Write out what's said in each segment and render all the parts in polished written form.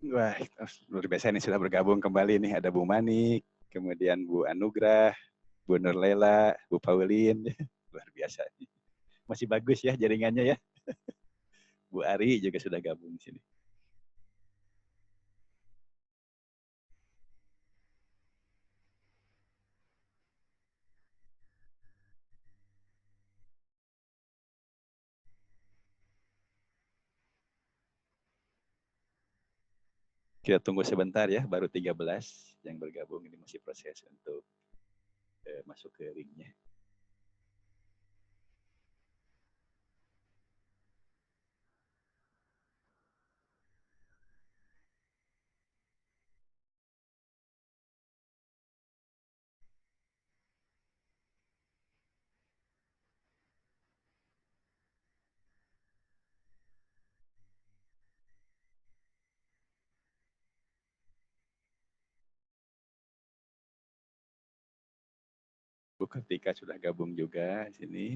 Wah, luar biasa nih sudah bergabung kembali nih. Ada Bu Manik, kemudian Bu Anugrah, Bu Nurlela, Bu Paulin. Luar biasa. Masih bagus ya jaringannya ya. Bu Ari juga sudah gabung di sini. Kita tunggu sebentar ya, baru 13 yang bergabung, ini masih proses untuk masuk ke linknya. Bu Kartika sudah gabung juga di sini.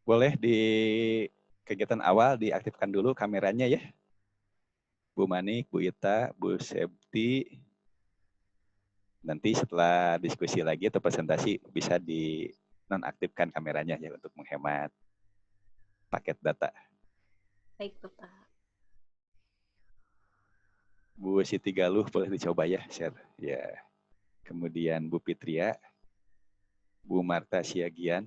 Boleh di kegiatan awal diaktifkan dulu kameranya ya. Bu Manik, Bu Ita, Bu Septi. Nanti setelah diskusi lagi atau presentasi bisa di nonaktifkan kameranya ya untuk menghemat paket data. Baik, Bapak. Bu Siti Galuh boleh dicoba ya share. Ya. Kemudian Bu Fitria, Bu Marta Siagian,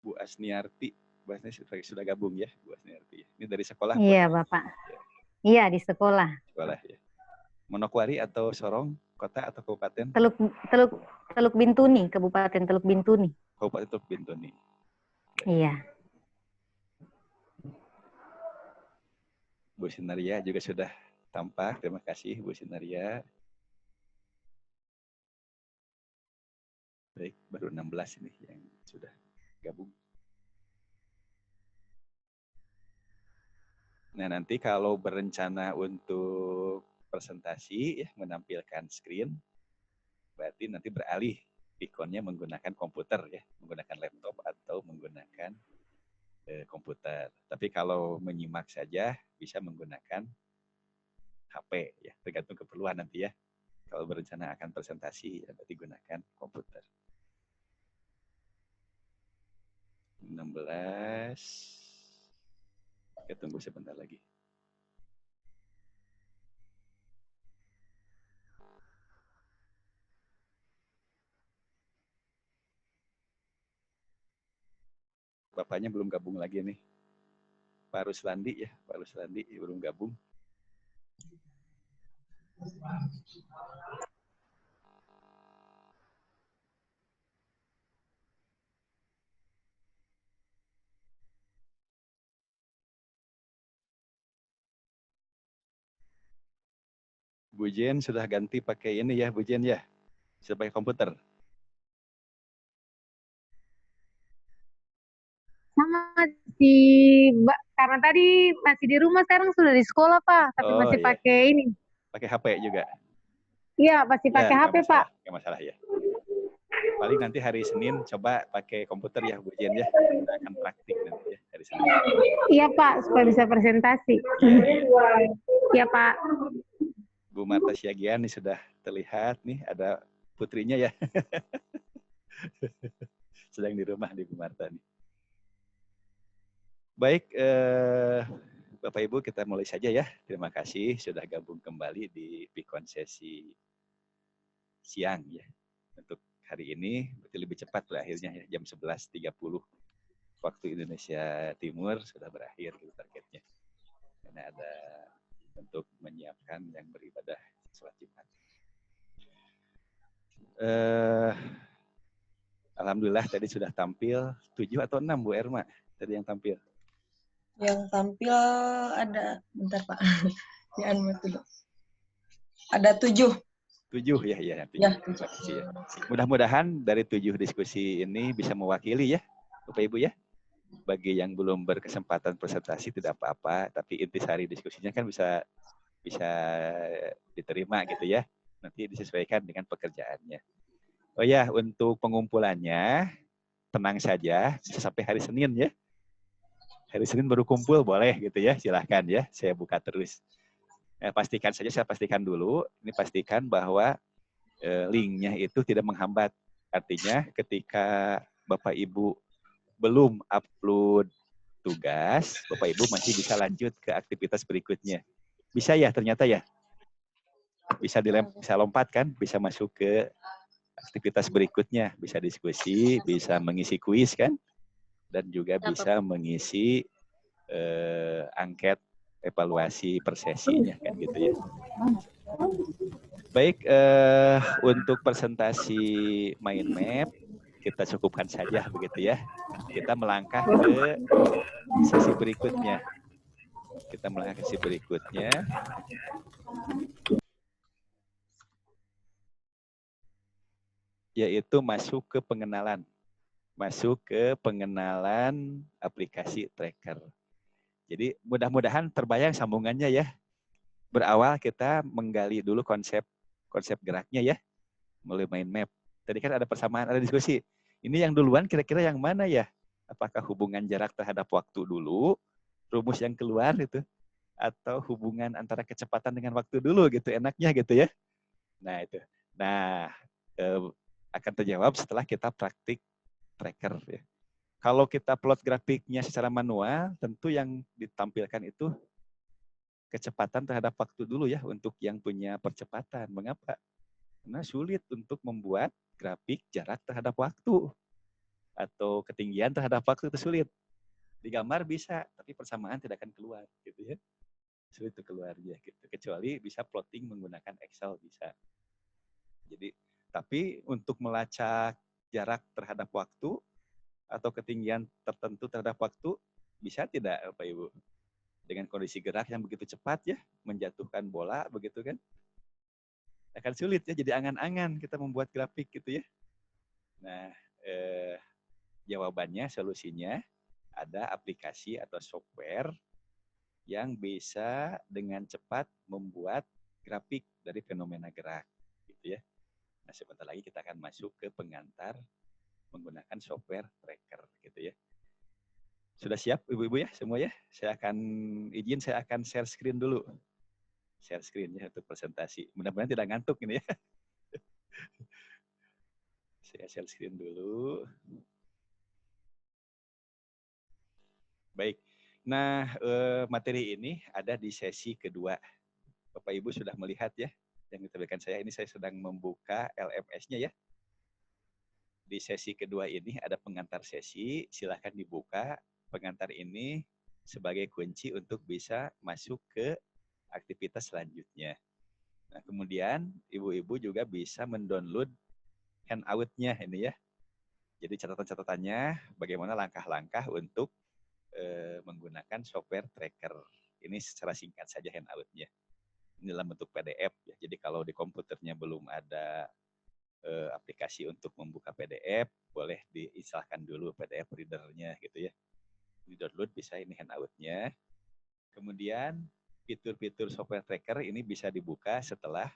Bu Asniarti. Bu Asniarti sudah gabung ya, Bu Asniarti. Ini dari sekolah. Iya, Bapak. Iya, di sekolah. Sekolah ya. Manokwari atau Sorong, kota atau kabupaten? Teluk Bintuni, Kabupaten Teluk Bintuni. Kabupaten Teluk Bintuni. Iya. Bu Sinaria juga sudah tampak. Terima kasih Bu Sinaria. Baik, baru 16 ini yang sudah gabung. Nah, nanti kalau berencana untuk presentasi ya, menampilkan screen, berarti nanti beralih ikonnya menggunakan komputer ya, menggunakan laptop atau menggunakan komputer. Tapi kalau menyimak saja bisa menggunakan HP ya, tergantung keperluan nanti ya. Kalau berencana akan presentasi ya berarti gunakan komputer. 16. Kita tunggu sebentar lagi. Bapaknya belum gabung lagi nih. Pak Ruslandi ya, Pak Ruslandi belum gabung. Bu Jen sudah ganti pakai ini ya, Bu Jen ya, sudah pakai komputer. Sama karena tadi masih di rumah, sekarang sudah di sekolah Pak, tapi masih iya. pakai ini. Pakai HP juga? Iya, masih pakai HP Pak. Nggak masalah ya. Paling nanti hari Senin coba pakai komputer ya Bu Jen ya. Kita akan praktik nanti ya hari Senin. Iya Pak, supaya bisa presentasi. Iya Pak. Bu Marta Siagian nih sudah terlihat nih, ada putrinya ya. Sedang di rumah di Bu Marta nih. Baik, Bapak Ibu kita mulai saja ya. Terima kasih sudah gabung kembali di Pikon sesi siang ya. Untuk hari ini berarti lebih cepat lah akhirnya ya, jam 11.30 waktu Indonesia Timur sudah berakhir targetnya. Karena ada untuk menyiapkan yang beribadah sholat Jumat. Alhamdulillah tadi sudah tampil 7 atau 6 Bu Erma tadi yang tampil. Yang tampil ada, bentar Pak, ya dulu. Ada 7. 7 ya. Ya, 7. Ya, 7. Terima kasih ya. Mudah-mudahan dari 7 diskusi ini bisa mewakili ya Bapak Ibu ya. Bagi yang belum berkesempatan presentasi tidak apa-apa, tapi intisari diskusinya kan bisa diterima gitu ya. Nanti disesuaikan dengan pekerjaannya. Oh ya, untuk pengumpulannya tenang saja, bisa sampai hari Senin ya. Hari Senin baru kumpul boleh gitu ya, silahkan ya. Saya buka terus. Pastikan saja, saya pastikan dulu. Ini pastikan bahwa linknya itu tidak menghambat. Artinya ketika Bapak Ibu belum upload tugas, Bapak Ibu masih bisa lanjut ke aktivitas berikutnya. Bisa ya ternyata ya? Bisa lompat kan? Bisa masuk ke aktivitas berikutnya. Bisa diskusi, bisa mengisi kuis kan? Dan juga bisa mengisi angket evaluasi per sesinya kan gitu ya. Baik, untuk presentasi mind map kita cukupkan saja begitu ya. Kita melangkah ke sesi berikutnya. Yaitu masuk ke pengenalan. Aplikasi tracker. Jadi mudah-mudahan terbayang sambungannya ya. Berawal kita menggali dulu konsep geraknya ya, mulai mind map. Tadi kan ada persamaan, ada diskusi. Ini yang duluan kira-kira yang mana ya? Apakah hubungan jarak terhadap waktu dulu, rumus yang keluar itu, atau hubungan antara kecepatan dengan waktu dulu gitu, enaknya gitu ya. Nah itu. Nah, akan terjawab setelah kita praktik tracker ya. Kalau kita plot grafiknya secara manual, tentu yang ditampilkan itu kecepatan terhadap waktu dulu ya untuk yang punya percepatan. Mengapa? Karena sulit untuk membuat grafik jarak terhadap waktu atau ketinggian terhadap waktu itu sulit. Di gambar bisa, tapi persamaan tidak akan keluar gitu ya. Sulit itu keluar ya gitu. Kecuali bisa plotting menggunakan Excel bisa. Jadi tapi untuk melacak jarak terhadap waktu atau ketinggian tertentu terhadap waktu bisa tidak Bapak Ibu? Dengan kondisi gerak yang begitu cepat ya, menjatuhkan bola begitu kan? Akan sulit ya, jadi angan-angan kita membuat grafik gitu ya. Nah, jawabannya, solusinya ada aplikasi atau software yang bisa dengan cepat membuat grafik dari fenomena gerak gitu ya. Nah, sebentar lagi kita akan masuk ke pengantar menggunakan software tracker gitu ya. Sudah siap Ibu-ibu ya semua ya? Saya akan share screen dulu. Share screen ya untuk presentasi. Mudah-mudahan tidak ngantuk ini ya. Saya share screen dulu. Baik. Nah, materi ini ada di sesi kedua. Bapak Ibu sudah melihat ya yang ditampilkan saya. Ini saya sedang membuka LMS-nya ya. Di sesi kedua ini ada pengantar sesi, silahkan dibuka. Pengantar ini sebagai kunci untuk bisa masuk ke aktivitas selanjutnya. Nah, kemudian ibu-ibu juga bisa mendownload handout-nya ini ya. Jadi catatan-catatannya bagaimana langkah-langkah untuk menggunakan software tracker. Ini secara singkat saja handout-nya. Ini dalam bentuk PDF ya. Jadi kalau di komputernya belum ada aplikasi untuk membuka PDF, boleh diinstalkan dulu PDF reader-nya gitu ya. Di-download bisa ini handout-nya. Kemudian fitur-fitur software tracker ini bisa dibuka setelah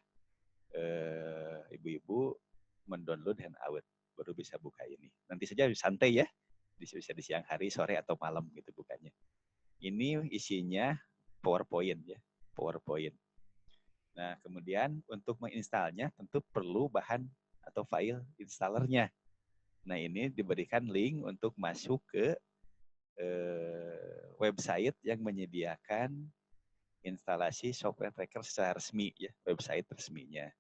ibu-ibu mendownload handout. Baru bisa buka ini. Nanti saja santai ya. Bisa di siang hari, sore, atau malam gitu bukanya. Ini isinya PowerPoint ya. PowerPoint. Nah, kemudian untuk menginstalnya tentu perlu bahan atau file installernya. Nah, ini diberikan link untuk masuk ke website yang menyediakan instalasi software tracker secara resmi ya, website resminya.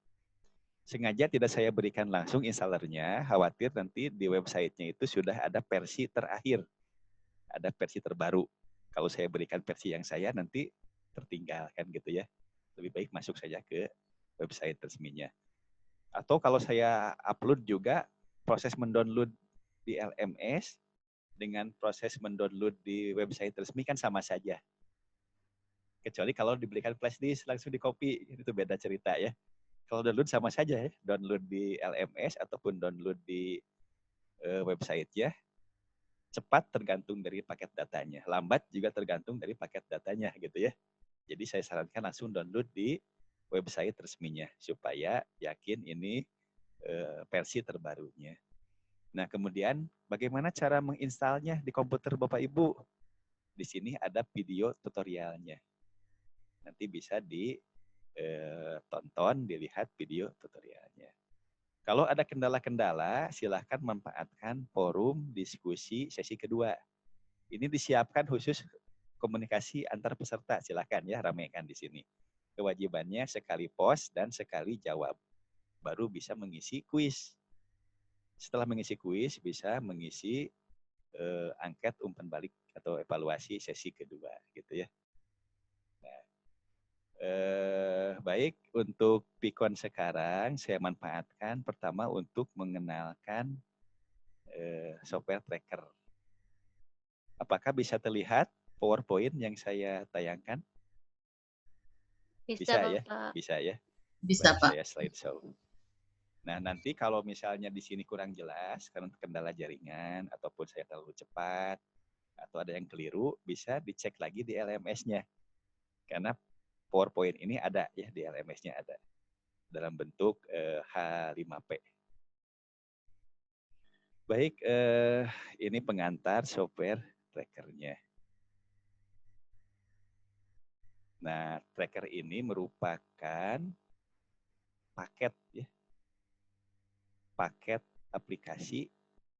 Sengaja tidak saya berikan langsung installernya, khawatir nanti di websitenya itu sudah ada versi terakhir, ada versi terbaru. Kalau saya berikan versi yang saya nanti tertinggal kan gitu ya. Lebih baik masuk saja ke website resminya. Atau kalau saya upload juga, proses mendownload di LMS dengan proses mendownload di website resmi kan sama saja. Kecuali kalau diberikan flash disk langsung di copy, itu beda cerita ya. Kalau download sama saja ya, download di LMS ataupun download di website ya. Cepat tergantung dari paket datanya, lambat juga tergantung dari paket datanya gitu ya. Jadi saya sarankan langsung download di website resminya supaya yakin ini versi terbarunya. Nah, kemudian bagaimana cara menginstalnya di komputer Bapak Ibu? Di sini ada video tutorialnya. Nanti bisa ditonton, dilihat video tutorialnya. Kalau ada kendala-kendala, silahkan manfaatkan forum diskusi sesi kedua. Ini disiapkan khusus komunikasi antar peserta. Silahkan ya, ramaikan di sini. Kewajibannya sekali post dan sekali jawab. Baru bisa mengisi kuis. Setelah mengisi kuis, bisa mengisi angket umpan balik atau evaluasi sesi kedua, gitu ya. Nah, baik, untuk Pikon sekarang saya manfaatkan pertama untuk mengenalkan software tracker. Apakah bisa terlihat PowerPoint yang saya tayangkan? Bisa ya, bisa ya. Bisa, Baik, Pak. saya slideshow. Nah, nanti kalau misalnya di sini kurang jelas karena kendala jaringan ataupun saya terlalu cepat atau ada yang keliru, bisa dicek lagi di LMS-nya. Karena PowerPoint ini ada ya, di LMS-nya ada dalam bentuk H5P. Baik, ini pengantar software trackernya. Nah, tracker ini merupakan paket ya, paket aplikasi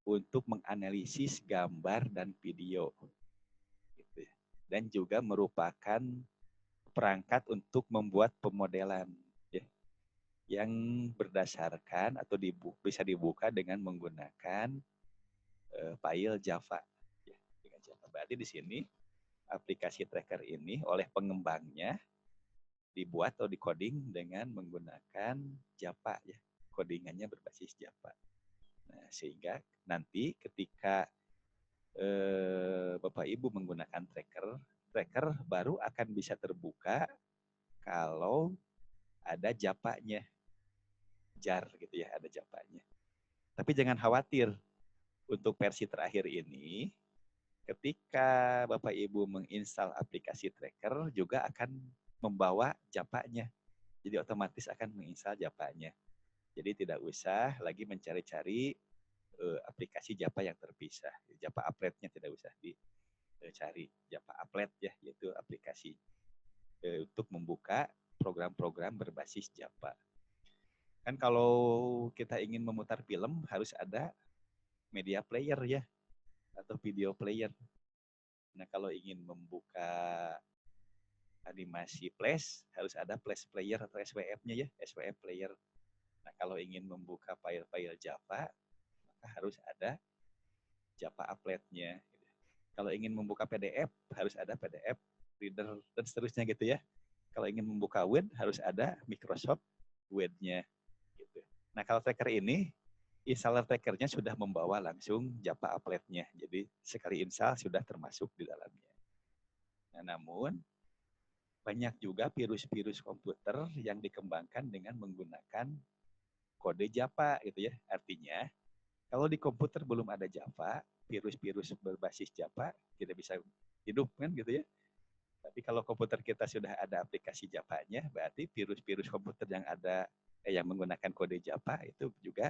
untuk menganalisis gambar dan video, gitu ya. Dan juga merupakan perangkat untuk membuat pemodelan ya, yang berdasarkan atau bisa dibuka dengan menggunakan file Java. Ya, dengan Java. Berarti di sini aplikasi tracker ini oleh pengembangnya dibuat atau dikoding dengan menggunakan Java ya. Kodingannya berbasis Java. Nah, sehingga nanti ketika Bapak Ibu menggunakan tracker baru akan bisa terbuka kalau ada Java-nya. Jar gitu ya, ada Java-nya. Tapi jangan khawatir, untuk versi terakhir ini ketika Bapak Ibu menginstal aplikasi tracker juga akan membawa Java-nya. Jadi otomatis akan menginstal Java-nya. Jadi tidak usah lagi mencari-cari aplikasi Java yang terpisah. Java applet-nya tidak usah dicari. Java applet ya, yaitu aplikasi untuk membuka program-program berbasis Java. Kan kalau kita ingin memutar film harus ada media player ya, atau video player. Nah, kalau ingin membuka animasi Flash harus ada Flash player atau SWF-nya ya, SWF player. Nah, kalau ingin membuka file-file Java, maka harus ada Java applet-nya. Kalau ingin membuka PDF, harus ada PDF reader dan seterusnya gitu ya. Kalau ingin membuka Word, harus ada Microsoft Word-nya. Gitu. Nah, kalau tracker ini, installer trackernya sudah membawa langsung Java applet-nya. Jadi, sekali install sudah termasuk di dalamnya. Nah, namun, banyak juga virus-virus komputer yang dikembangkan dengan menggunakan kode Java gitu ya. Artinya, kalau di komputer belum ada Java, virus-virus berbasis Java tidak bisa hidup kan gitu ya. Tapi kalau komputer kita sudah ada aplikasi Java-nya, berarti virus-virus komputer yang ada yang menggunakan kode Java itu juga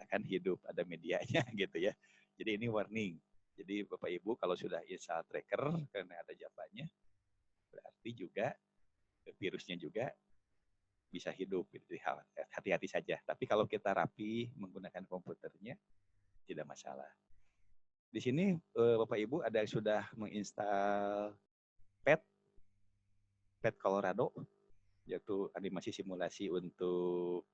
akan hidup, ada medianya gitu ya. Jadi ini warning. Jadi Bapak Ibu kalau sudah install tracker karena ada Java-nya, berarti juga virusnya juga bisa hidup. Hati-hati saja. Tapi kalau kita rapi menggunakan komputernya, tidak masalah. Di sini Bapak Ibu ada yang sudah menginstal PET Colorado, yaitu animasi simulasi untuk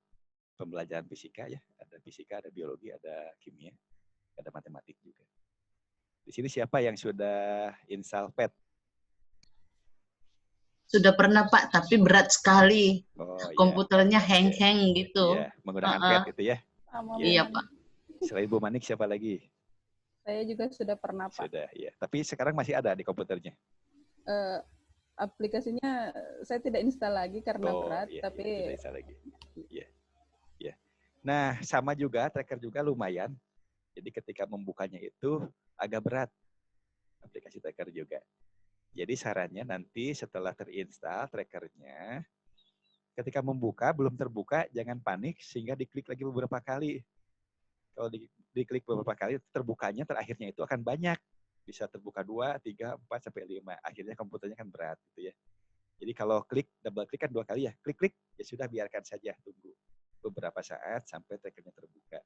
pembelajaran fisika ya. Ada fisika, ada biologi, ada kimia, ada matematik juga. Di sini siapa yang sudah install PET? Sudah pernah, Pak, tapi berat sekali. Oh, Komputernya ya. hang-hang gitu. Iya, menggunakan PET itu ya. Iya, Pak. Selain Bu Manik siapa lagi? Saya juga sudah pernah, Pak. Sudah, ya. Tapi sekarang masih ada di komputernya? Aplikasinya saya tidak install lagi karena berat, iya, tapi tidak install lagi. Iya. Ya. Nah, sama juga, tracker juga lumayan. Jadi ketika membukanya itu agak berat. Aplikasi tracker juga. Jadi sarannya nanti setelah terinstall trackernya, ketika membuka belum terbuka jangan panik sehingga diklik lagi beberapa kali. Kalau diklik beberapa kali terbukanya terakhirnya itu akan banyak. Bisa terbuka 2, 3, 4 sampai 5. Akhirnya komputernya kan berat gitu ya. Jadi kalau double klik kan 2 kali ya. Klik ya sudah biarkan saja, tunggu beberapa saat sampai trackernya terbuka.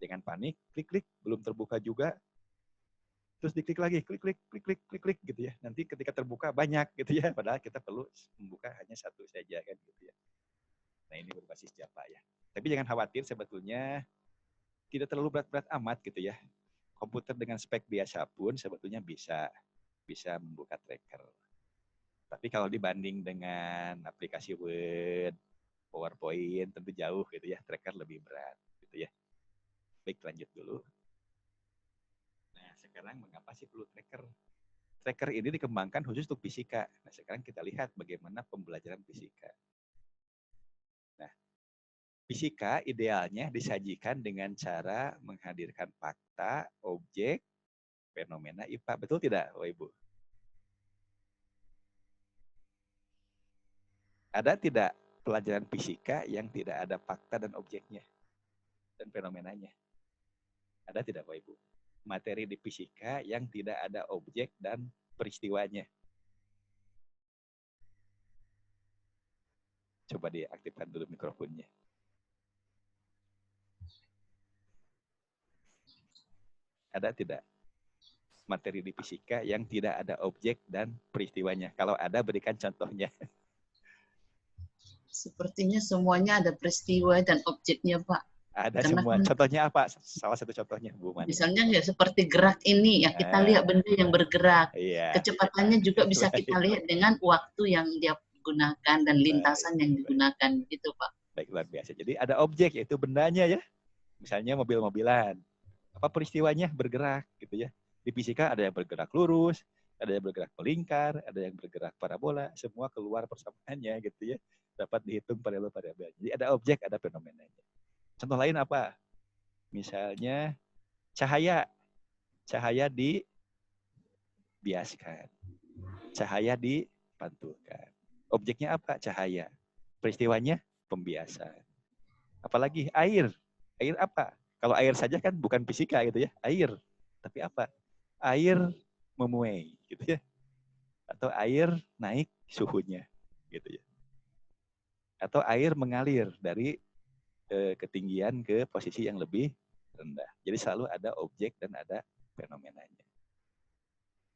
Jangan panik, klik belum terbuka juga. Terus diklik lagi, klik gitu ya. Nanti ketika terbuka banyak gitu ya. Padahal kita perlu membuka hanya satu saja kan gitu ya. Nah ini berbasis Java ya. Tapi jangan khawatir sebetulnya tidak terlalu berat-berat amat gitu ya. Komputer dengan spek biasa pun sebetulnya bisa membuka tracker. Tapi kalau dibanding dengan aplikasi Word, PowerPoint tentu jauh gitu ya. Tracker lebih berat gitu ya. Baik, lanjut dulu. Nah, sekarang mengapa sih perlu tracker? Tracker ini dikembangkan khusus untuk fisika. Nah, sekarang kita lihat bagaimana pembelajaran fisika. Nah, fisika idealnya disajikan dengan cara menghadirkan fakta, objek, fenomena IPA. Betul tidak, Bapak Ibu? Ada tidak pelajaran fisika yang tidak ada fakta dan objeknya dan fenomenanya? Ada tidak, Bapak Ibu? Materi di fisika yang tidak ada objek dan peristiwanya. Coba diaktifkan dulu mikrofonnya. Ada tidak materi di fisika yang tidak ada objek dan peristiwanya? Kalau ada, berikan contohnya. Sepertinya semuanya ada peristiwa dan objeknya, Pak. Ada Karena semua. kan, Contohnya apa? Salah satu contohnya, Bu Mani. misalnya ya seperti gerak ini, ya kita lihat benda yang bergerak. Iya. Kecepatannya juga bisa kita lihat dengan waktu yang dia gunakan dan lintasan yang digunakan, gitu Pak. Baik, luar biasa. Jadi ada objek, yaitu bendanya ya. Misalnya mobil-mobilan. Apa peristiwanya? Bergerak gitu ya. Di fisika ada yang bergerak lurus, ada yang bergerak melingkar, ada yang bergerak parabola, semua keluar persamaannya gitu ya. Dapat dihitung variabel-variabel. Jadi ada objek, ada fenomenanya. Contoh lain apa? Misalnya cahaya. Cahaya dibiaskan. Cahaya dipantulkan. Objeknya apa? Cahaya. Peristiwanya pembiasan. Apalagi air. Air apa? Kalau air saja kan bukan fisika gitu ya. Air. Tapi apa? Air memuai gitu ya. Atau air naik suhunya gitu ya. Atau air mengalir dari ketinggian ke posisi yang lebih rendah. Jadi selalu ada objek dan ada fenomenanya.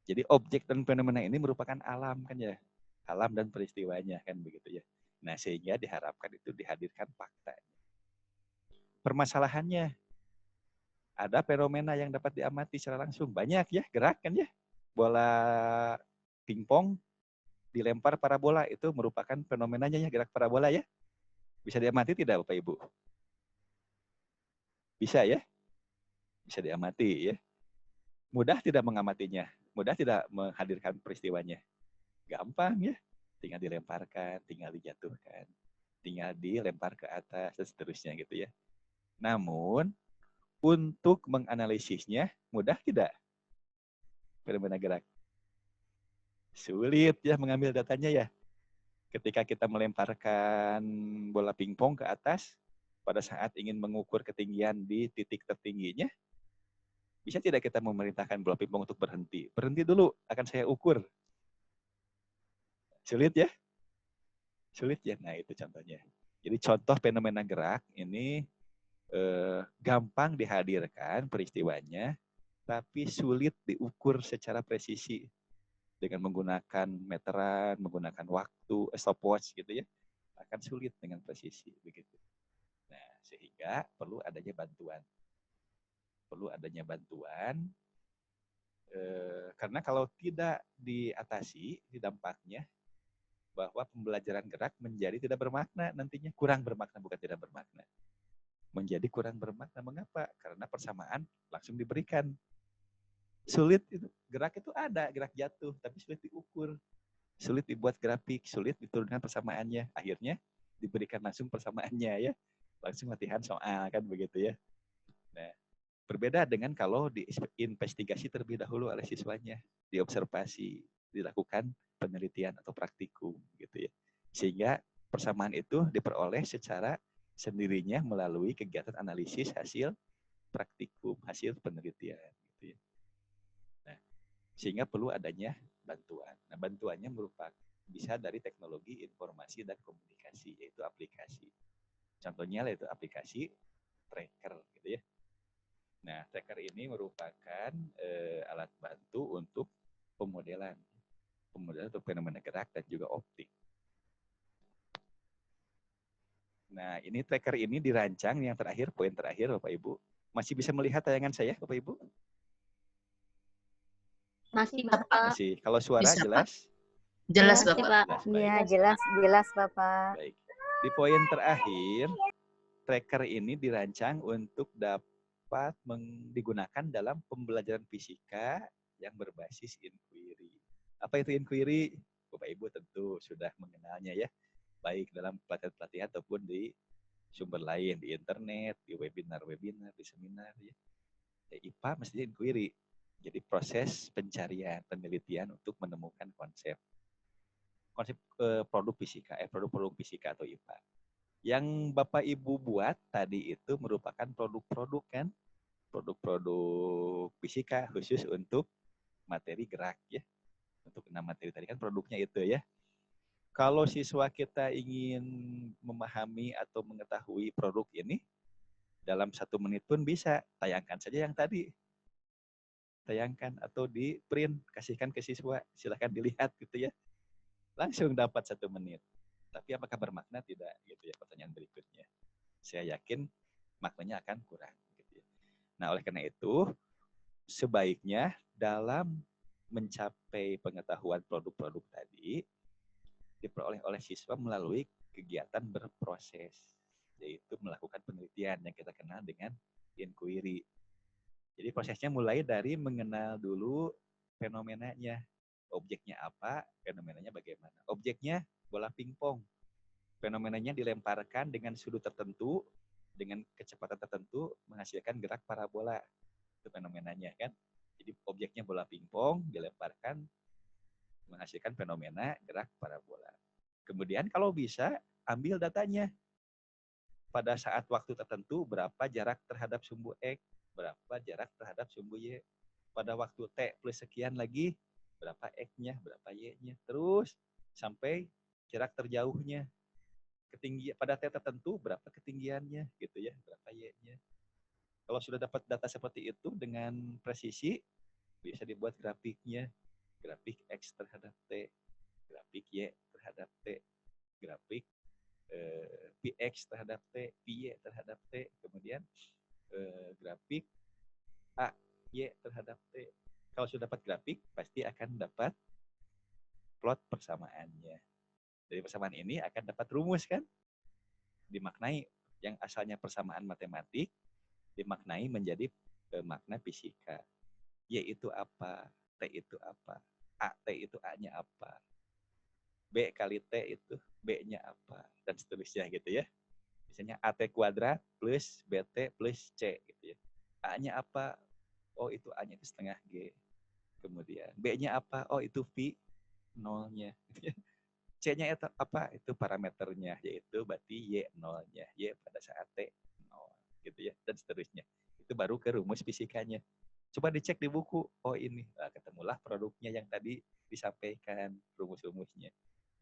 Jadi objek dan fenomena ini merupakan alam kan ya. Alam dan peristiwanya kan begitu ya. Nah sehingga diharapkan itu dihadirkan fakta. Permasalahannya, ada fenomena yang dapat diamati secara langsung. Banyak ya, gerak kan ya. Bola pingpong dilempar parabola, itu merupakan fenomenanya ya, gerak parabola ya. Bisa diamati tidak Bapak Ibu? Bisa ya? Bisa diamati ya. Mudah tidak mengamatinya? Mudah tidak menghadirkan peristiwanya? Gampang ya. Tinggal dilemparkan, tinggal dijatuhkan, tinggal dilempar ke atas, dan seterusnya gitu ya. Namun, untuk menganalisisnya, mudah tidak? Fenomena gerak. Sulit ya mengambil datanya ya. Ketika kita melemparkan bola pingpong ke atas, pada saat ingin mengukur ketinggian di titik tertingginya, bisa tidak kita memerintahkan bola pingpong untuk berhenti? Berhenti dulu, akan saya ukur. Sulit ya? Sulit ya? Nah itu contohnya. Jadi contoh fenomena gerak ini gampang dihadirkan peristiwanya, tapi sulit diukur secara presisi dengan menggunakan meteran, menggunakan waktu, stopwatch gitu ya, akan sulit dengan presisi begitu. Nah, sehingga perlu adanya bantuan. Perlu adanya bantuan karena kalau tidak diatasi di dampaknya bahwa pembelajaran gerak menjadi tidak bermakna nantinya, kurang bermakna, bukan tidak bermakna. Menjadi kurang bermakna. Mengapa? Karena persamaan langsung diberikan. Sulit itu. Gerak itu ada, gerak jatuh, tapi sulit diukur. Sulit dibuat grafik, sulit diturunkan persamaannya. Akhirnya diberikan langsung persamaannya ya. Langsung latihan soal kan begitu ya. Nah, berbeda dengan kalau diinvestigasi terlebih dahulu oleh siswanya, diobservasi, dilakukan penelitian atau praktikum gitu ya. Sehingga persamaan itu diperoleh secara sendirinya melalui kegiatan analisis hasil praktikum, hasil penelitian. Gitu ya. Nah, sehingga perlu adanya bantuan. Nah, bantuannya merupakan bisa dari teknologi informasi dan komunikasi, yaitu aplikasi. Contohnya yaitu aplikasi tracker, gitu ya. Nah, tracker ini merupakan alat bantu untuk pemodelan untuk fenomena gerak dan juga optik. Nah, ini tracker ini dirancang yang terakhir, poin terakhir Bapak Ibu. Masih bisa melihat tayangan saya Bapak Ibu? Masih Bapak. Masih. Kalau suara Bisa, jelas? Jelas Jelas, Bapak. Jelas, Iya, baik. jelas Bapak. Baik. Di poin terakhir, tracker ini dirancang untuk dapat digunakan dalam pembelajaran fisika yang berbasis inquiry. Apa itu inquiry? Bapak Ibu tentu sudah mengenalnya ya, baik dalam pelatihan-pelatihan ataupun di sumber lain, di internet, di webinar-webinar, di seminar ya. IPA mestinya inquiry. Jadi proses pencarian, penelitian untuk menemukan konsep produk fisika, produk-produk fisika atau IPA. Yang Bapak Ibu buat tadi itu merupakan produk-produk kan, produk-produk fisika khusus untuk materi gerak ya. Untuk 6 materi tadi kan produknya itu ya. Kalau siswa kita ingin memahami atau mengetahui produk ini, dalam 1 menit pun bisa, tayangkan saja yang tadi. Tayangkan atau di print, kasihkan ke siswa, silahkan dilihat gitu ya. Langsung dapat 1 menit. Tapi apakah bermakna? Tidak, gitu ya pertanyaan berikutnya. Saya yakin maknanya akan kurang. Gitu ya. Nah, oleh karena itu, sebaiknya dalam mencapai pengetahuan produk-produk tadi, diperoleh oleh siswa melalui kegiatan berproses, yaitu melakukan penelitian yang kita kenal dengan inquiry. Jadi prosesnya mulai dari mengenal dulu fenomenanya, objeknya apa, fenomenanya bagaimana. Objeknya bola pingpong, fenomenanya dilemparkan dengan sudut tertentu, dengan kecepatan tertentu, menghasilkan gerak parabola. Itu fenomenanya kan. Jadi objeknya bola pingpong, dilemparkan, menghasilkan fenomena gerak parabola. Kemudian kalau bisa, ambil datanya. Pada saat waktu tertentu, berapa jarak terhadap sumbu X, berapa jarak terhadap sumbu Y. Pada waktu T plus sekian lagi, berapa X-nya, berapa Y-nya. Terus sampai jarak terjauhnya. Ketinggian pada T tertentu, berapa ketinggiannya, gitu ya, berapa Y-nya. Kalau sudah dapat data seperti itu dengan presisi, bisa dibuat grafiknya. Grafik X terhadap T, grafik Y terhadap T, grafik Px terhadap T, Py terhadap T, kemudian grafik A, Y terhadap T. Kalau sudah dapat grafik, pasti akan dapat plot persamaannya. Dari persamaan ini akan dapat rumus kan? Dimaknai yang asalnya persamaan matematik, dimaknai menjadi makna fisika. Y itu apa? T itu apa? A, T itu A-nya apa? B kali T itu B-nya apa? Dan seterusnya gitu ya. Misalnya AT kuadrat plus BT plus C gitu ya. A-nya apa? Oh itu A-nya itu setengah G. Kemudian B-nya apa? Oh itu V nolnya. C-nya itu apa? Itu parameternya, yaitu berarti Y nolnya. Y pada saat T nol gitu ya. Dan seterusnya. Itu baru ke rumus fisikanya. Coba dicek di buku. Oh ini. Nah, ketemulah produknya yang tadi disampaikan rumus-rumusnya.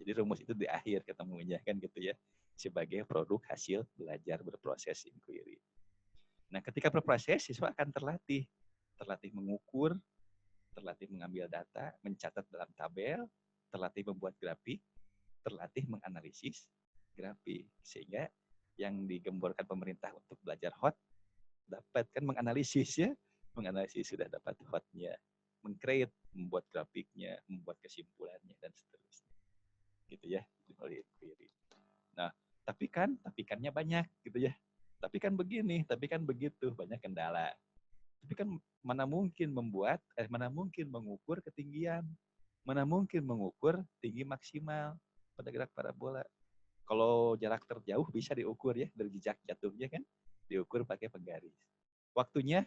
Jadi rumus itu di akhir ketemunya kan gitu ya. Sebagai produk hasil belajar berproses inquiry. Nah, ketika berproses, siswa akan terlatih. Terlatih mengukur, terlatih mengambil data, mencatat dalam tabel, terlatih membuat grafik, terlatih menganalisis grafik. Sehingga yang digemborkan pemerintah untuk belajar hot, dapat kan menganalisis ya. Menganalisis sudah dapat hotnya. Meng-create, membuat grafiknya, membuat kesimpulannya, dan seterusnya. Gitu ya, inquiry. Nah, tapikannya banyak gitu ya. Tapi kan begini, tapi kan begitu, banyak kendala. Tapi kan mana mungkin mana mungkin mengukur ketinggian, mana mungkin mengukur tinggi maksimal pada gerak parabola. Kalau jarak terjauh bisa diukur ya, dari jejak jatuhnya kan, diukur pakai penggaris. Waktunya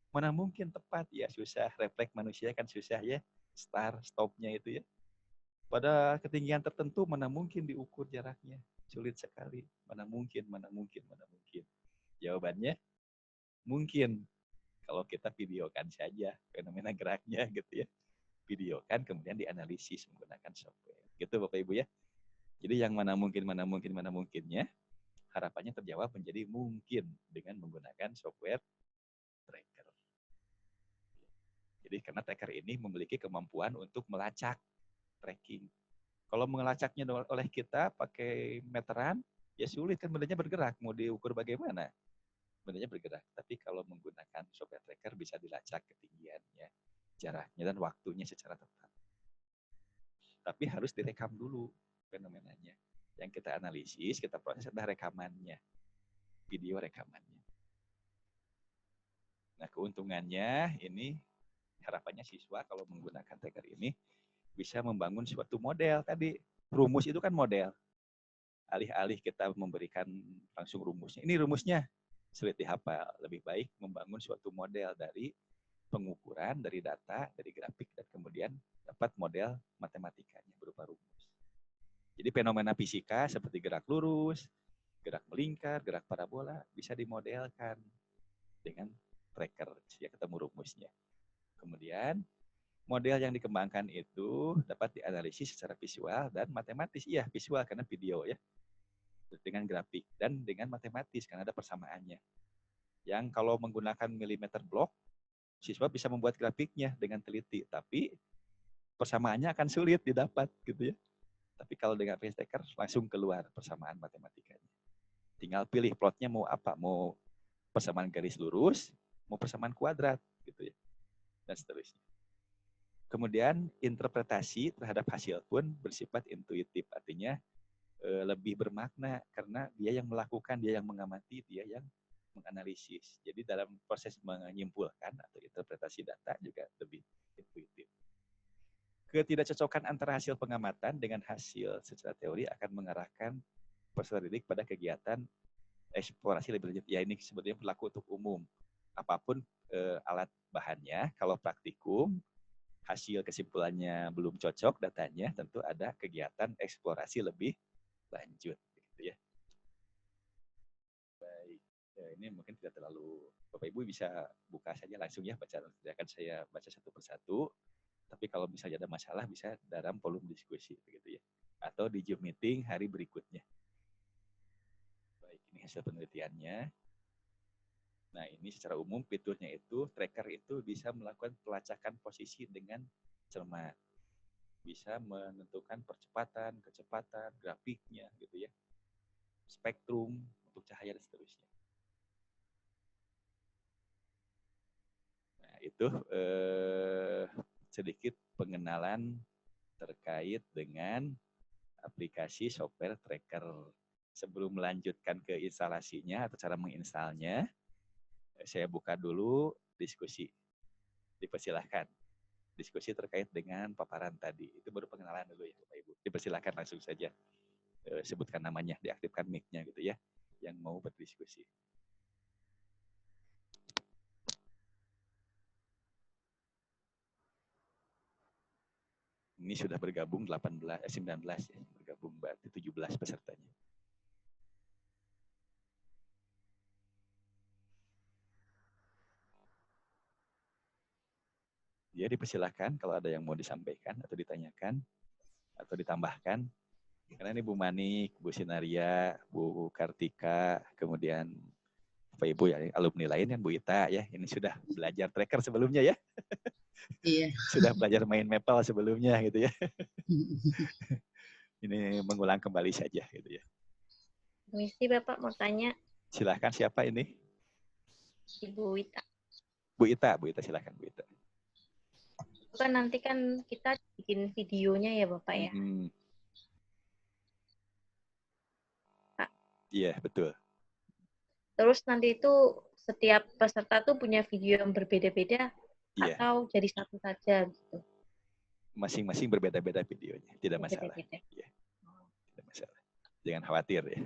mana mungkin tepat ya, susah. Refleks manusia kan susah ya, start stopnya itu ya. Pada ketinggian tertentu mana mungkin diukur jaraknya? Sulit sekali. Mana mungkin. Jawabannya mungkin. Kalau kita videokan saja fenomena geraknya gitu ya. Videokan kemudian dianalisis menggunakan software. Gitu Bapak Ibu ya. Jadi yang mana mungkinnya harapannya terjawab menjadi mungkin dengan menggunakan software tracker. Jadi karena tracker ini memiliki kemampuan untuk melacak tracking. Kalau melacaknya oleh kita pakai meteran, ya sulit kan bendanya bergerak. Mau diukur bagaimana? Bendanya bergerak. Tapi kalau menggunakan software tracker bisa dilacak ketinggiannya, jaraknya, dan waktunya secara tepat. Tapi harus direkam dulu fenomenanya. Yang kita analisis, kita proses adalah rekamannya. Video rekamannya. Nah, keuntungannya ini harapannya siswa kalau menggunakan tracker ini bisa membangun suatu model tadi. Rumus itu kan model. Alih-alih kita memberikan langsung rumusnya. Ini rumusnya, sulit dihafal. Lebih baik membangun suatu model dari pengukuran, dari data, dari grafik, dan kemudian dapat model matematikanya berupa rumus. Jadi fenomena fisika seperti gerak lurus, gerak melingkar, gerak parabola bisa dimodelkan dengan tracker ya ketemu rumusnya. Kemudian model yang dikembangkan itu dapat dianalisis secara visual dan matematis. Iya, visual karena video ya. Dengan grafik dan dengan matematis karena ada persamaannya. Yang kalau menggunakan milimeter block, siswa bisa membuat grafiknya dengan teliti, tapi persamaannya akan sulit didapat gitu ya. Tapi kalau dengan face tracker langsung keluar persamaan matematikanya. Tinggal pilih plotnya mau apa, mau persamaan garis lurus, mau persamaan kuadrat gitu ya. Dan seterusnya. Kemudian interpretasi terhadap hasil pun bersifat intuitif, artinya lebih bermakna karena dia yang melakukan, dia yang mengamati, dia yang menganalisis. Jadi dalam proses menyimpulkan atau interpretasi data juga lebih intuitif. Ketidakcocokan antara hasil pengamatan dengan hasil secara teori akan mengarahkan peserta didik pada kegiatan eksplorasi lebih lanjut. Ya ini sebetulnya berlaku untuk umum. Apapun alat bahannya, kalau praktikum, hasil kesimpulannya belum cocok datanya, tentu ada kegiatan eksplorasi lebih lanjut. Gitu ya. Baik, ya, ini mungkin tidak terlalu, Bapak Ibu bisa buka saja langsung ya, baca. Akan saya baca satu persatu. Tapi kalau misalnya ada masalah bisa dalam volume diskusi begitu ya, atau di Zoom meeting hari berikutnya. Baik, ini hasil penelitiannya. Nah, ini secara umum fiturnya itu tracker itu bisa melakukan pelacakan posisi dengan cermat. Bisa menentukan percepatan, kecepatan, grafiknya gitu ya. Spektrum untuk cahaya dan seterusnya. Nah, itu sedikit pengenalan terkait dengan aplikasi software tracker. Sebelum melanjutkan ke instalasinya atau cara menginstalnya, saya buka dulu diskusi. Dipersilahkan. Diskusi terkait dengan paparan tadi. Itu baru pengenalan dulu ya Bapak Ibu. Dipersilahkan langsung saja. Sebutkan namanya, diaktifkan mic-nya gitu ya. Yang mau berdiskusi. Ini sudah bergabung 19 ya, bergabung berarti 17 pesertanya. Ya, dipersilakan kalau ada yang mau disampaikan atau ditanyakan atau ditambahkan. Karena ini Bu Manik, Bu Sinaria, Bu Kartika, kemudian Bapak Ibu ya, alumni lain kan Bu Ita ya, ini sudah belajar tracker sebelumnya ya. Iya. Sudah belajar main Maple sebelumnya gitu ya. Ini mengulang kembali saja gitu ya. Misi Bapak mau tanya. Silakan, siapa ini? Ibu Wita. Bu Ita silakan Bu Ita. Kan nanti kan kita bikin videonya ya Bapak ya. Iya, betul. Terus nanti itu setiap peserta tuh punya video yang berbeda-beda atau jadi satu saja gitu. Masing-masing berbeda-beda videonya, tidak masalah. Ya. Tidak masalah. Jangan khawatir ya.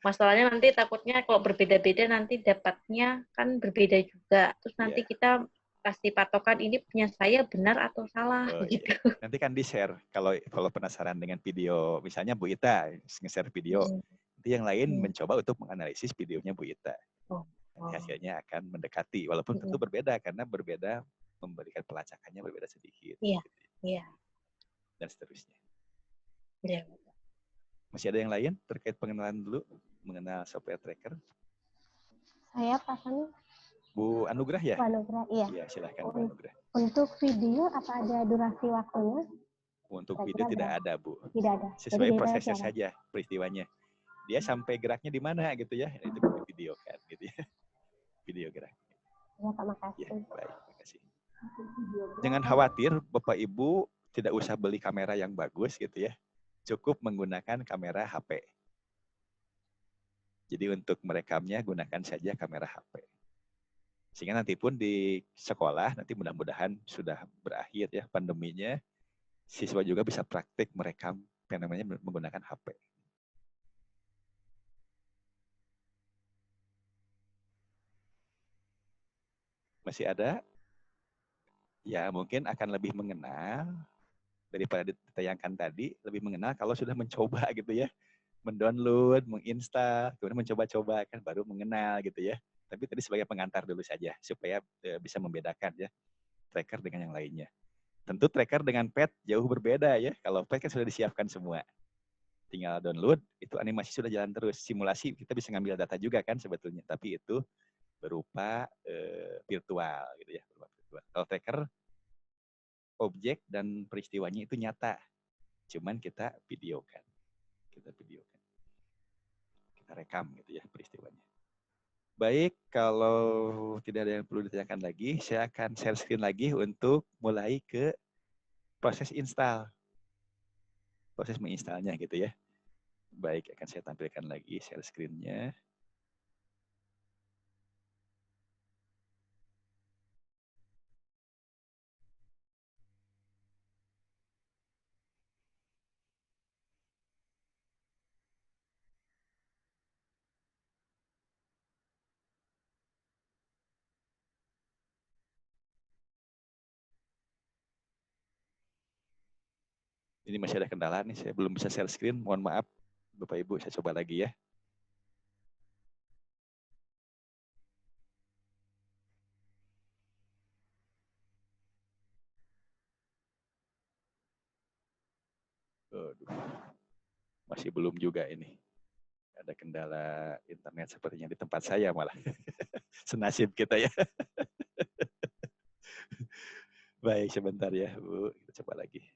Masalahnya nanti takutnya kalau berbeda-beda nanti dapatnya kan berbeda juga. Terus nanti kita kasih patokan ini punya saya benar atau salah Oh, gitu. iya. Nanti kan di-share kalau penasaran dengan video, misalnya Bu Ita nge-share video, nanti yang lain mencoba untuk menganalisis videonya Bu Ita. Oh. Nanti hasilnya akan mendekati, walaupun tentu berbeda karena berbeda memberikan pelacakannya berbeda sedikit. Iya, gitu. iya. Dan seterusnya. Iya. Masih ada yang lain terkait pengenalan dulu mengenal software tracker? Saya pasang Bu Anugrah ya? Bu Anugrah, iya. Iya, silahkan Bu Anugrah. Untuk video apa ada durasi waktunya? Untuk video tidak ada, Bu. Tidak ada. Sesuai Jadi prosesnya cara. saja, peristiwanya. Dia sampai geraknya di mana gitu ya, itu di video kan gitu ya. Video gerak. Ya, Pak, makasih. Ya, baik, makasih. Jangan khawatir, Bapak Ibu tidak usah beli kamera yang bagus gitu ya. Cukup menggunakan kamera HP. Jadi untuk merekamnya gunakan saja kamera HP. Sehingga nanti pun di sekolah, nanti mudah-mudahan sudah berakhir ya pandeminya, siswa juga bisa praktik merekam yang namanya menggunakan HP. Masih ada? Ya mungkin akan lebih mengenal daripada ditayangkan tadi, lebih mengenal kalau sudah mencoba gitu ya. Mendownload, menginstal, kemudian mencoba-coba kan baru mengenal gitu ya. Tapi tadi sebagai pengantar dulu saja supaya bisa membedakan ya tracker dengan yang lainnya. Tentu tracker dengan pet jauh berbeda ya. Kalau pet kan sudah disiapkan semua. Tinggal download, itu animasi sudah jalan terus. Simulasi kita bisa ngambil data juga kan sebetulnya, tapi itu berupa virtual gitu ya. Kalau tracker objek dan peristiwanya itu nyata. Cuman kita videokan. Kita rekam gitu ya peristiwanya. Baik, kalau tidak ada yang perlu ditanyakan lagi, saya akan share screen lagi untuk mulai ke proses install. Proses menginstalnya gitu ya. Baik, akan saya tampilkan lagi share screen-nya. Ini masih ada kendala nih, saya belum bisa share screen. Mohon maaf, Bapak Ibu, saya coba lagi ya. Aduh, masih belum juga ini. Ada kendala internet sepertinya di tempat saya malah. Senasib kita ya. Baik, sebentar ya, Bu. Kita coba lagi.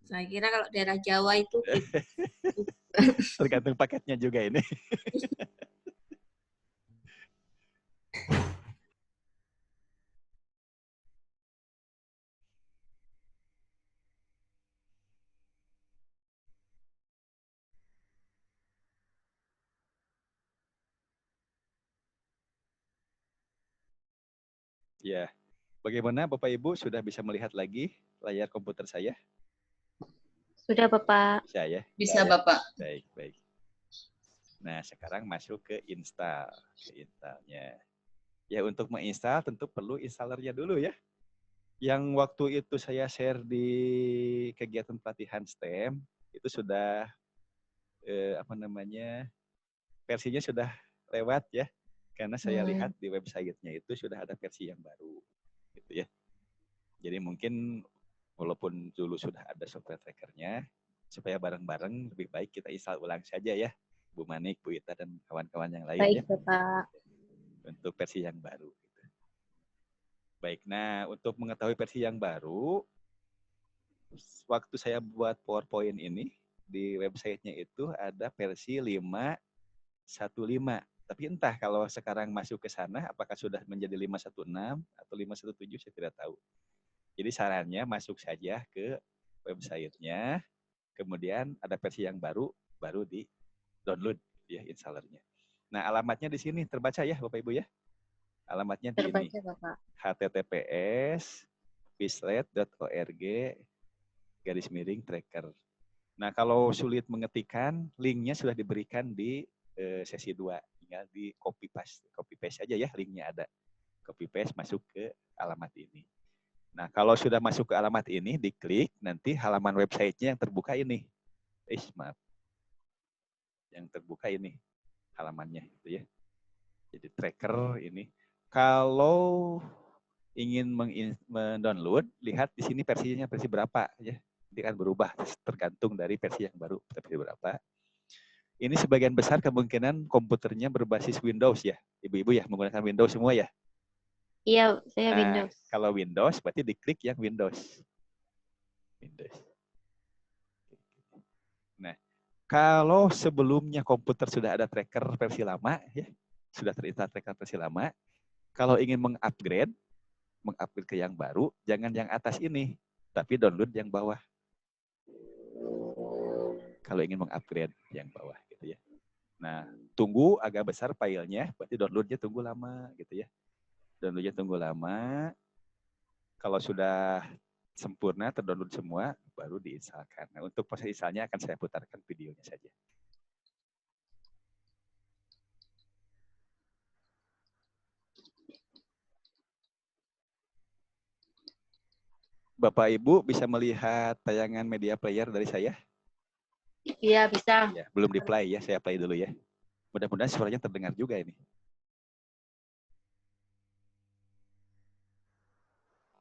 Saya kira kalau daerah Jawa itu tergantung paketnya juga ini. Ya, bagaimana Bapak Ibu sudah bisa melihat lagi layar komputer saya? Sudah Bapak. Bisa ya? Bisa Bapak. Baik, baik. Nah, sekarang masuk ke install. Ke installnya. Ya, untuk menginstal tentu perlu installernya dulu ya. Yang waktu itu saya share di kegiatan pelatihan STEM, itu sudah, versinya sudah lewat ya. Karena saya lihat di website-nya itu sudah ada versi yang baru. Gitu ya. Jadi mungkin walaupun dulu sudah ada software trackernya, supaya bareng-bareng lebih baik kita install ulang saja ya, Bu Manik, Bu Ita, dan kawan-kawan yang lain. Baik, ya. Bapak. Untuk versi yang baru. Baik, nah untuk mengetahui versi yang baru, waktu saya buat PowerPoint ini, di website-nya itu ada versi 5.1.5. Tapi entah kalau sekarang masuk ke sana, apakah sudah menjadi 5.1.6 atau 5.1.7, saya tidak tahu. Jadi sarannya masuk saja ke website-nya, kemudian ada versi yang baru di-download ya installernya. Nah alamatnya di sini, terbaca ya Bapak Ibu ya? Alamatnya di ini, https://quizlet.org/tracker. Nah kalau sulit mengetikkan, linknya sudah diberikan di sesi 2 tinggal di copy paste aja ya, linknya ada. Copy paste masuk ke alamat ini. Nah, kalau sudah masuk ke alamat ini, diklik, nanti halaman websitenya yang terbuka ini. Maaf. Yang terbuka ini halamannya gitu ya. Jadi tracker ini. Kalau ingin mendownload, lihat di sini versinya versi berapa ya. Ini kan berubah tergantung dari versi yang baru versi berapa. Ini sebagian besar kemungkinan komputernya berbasis Windows ya. Ibu-ibu ya menggunakan Windows semua ya? Iya, saya Nah, Windows. kalau Windows berarti diklik yang Windows. Nah, kalau sebelumnya komputer sudah ada tracker versi lama ya, sudah terinstall tracker versi lama, kalau ingin mengupgrade ke yang baru, jangan yang atas ini, tapi download yang bawah. Kalau ingin mengupgrade yang bawah gitu ya. Nah, tunggu agak besar filenya, berarti downloadnya tunggu lama gitu ya. Downloadnya tunggu lama. Kalau sudah sempurna, terdownload semua, baru diinstalkan. Nah, untuk proses installnya akan saya putarkan videonya saja. Bapak Ibu bisa melihat tayangan media player dari saya? Iya, bisa. Ya, belum di play ya, saya play dulu ya. Mudah-mudahan suaranya terdengar juga ini.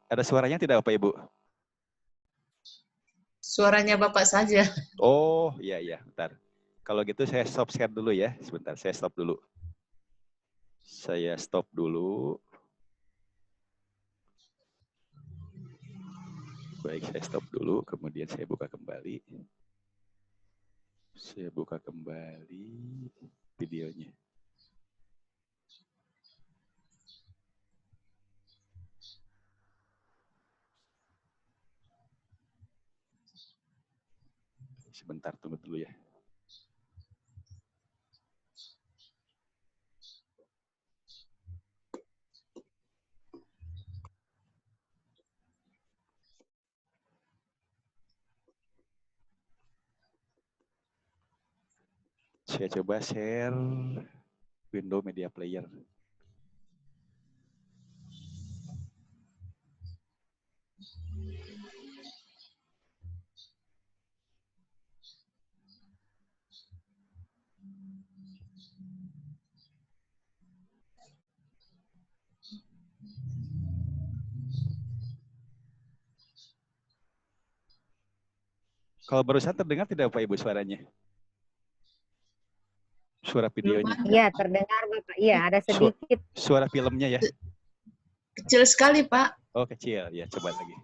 Ada suaranya tidak Bapak Ibu? Suaranya Bapak saja. Oh, iya, bentar. Kalau gitu saya stop share dulu ya. Sebentar, saya stop dulu. Saya stop dulu. Baik, saya stop dulu. Kemudian saya buka kembali. Saya buka kembali videonya. Sebentar, tunggu dulu ya. Saya coba share window media player. Kalau barusan terdengar tidak Bapak Ibu suaranya? Suara videonya. Iya, terdengar Bapak. Iya, ada sedikit. Suara filmnya ya? Kecil sekali, Pak. Oh, kecil. Ya, coba lagi.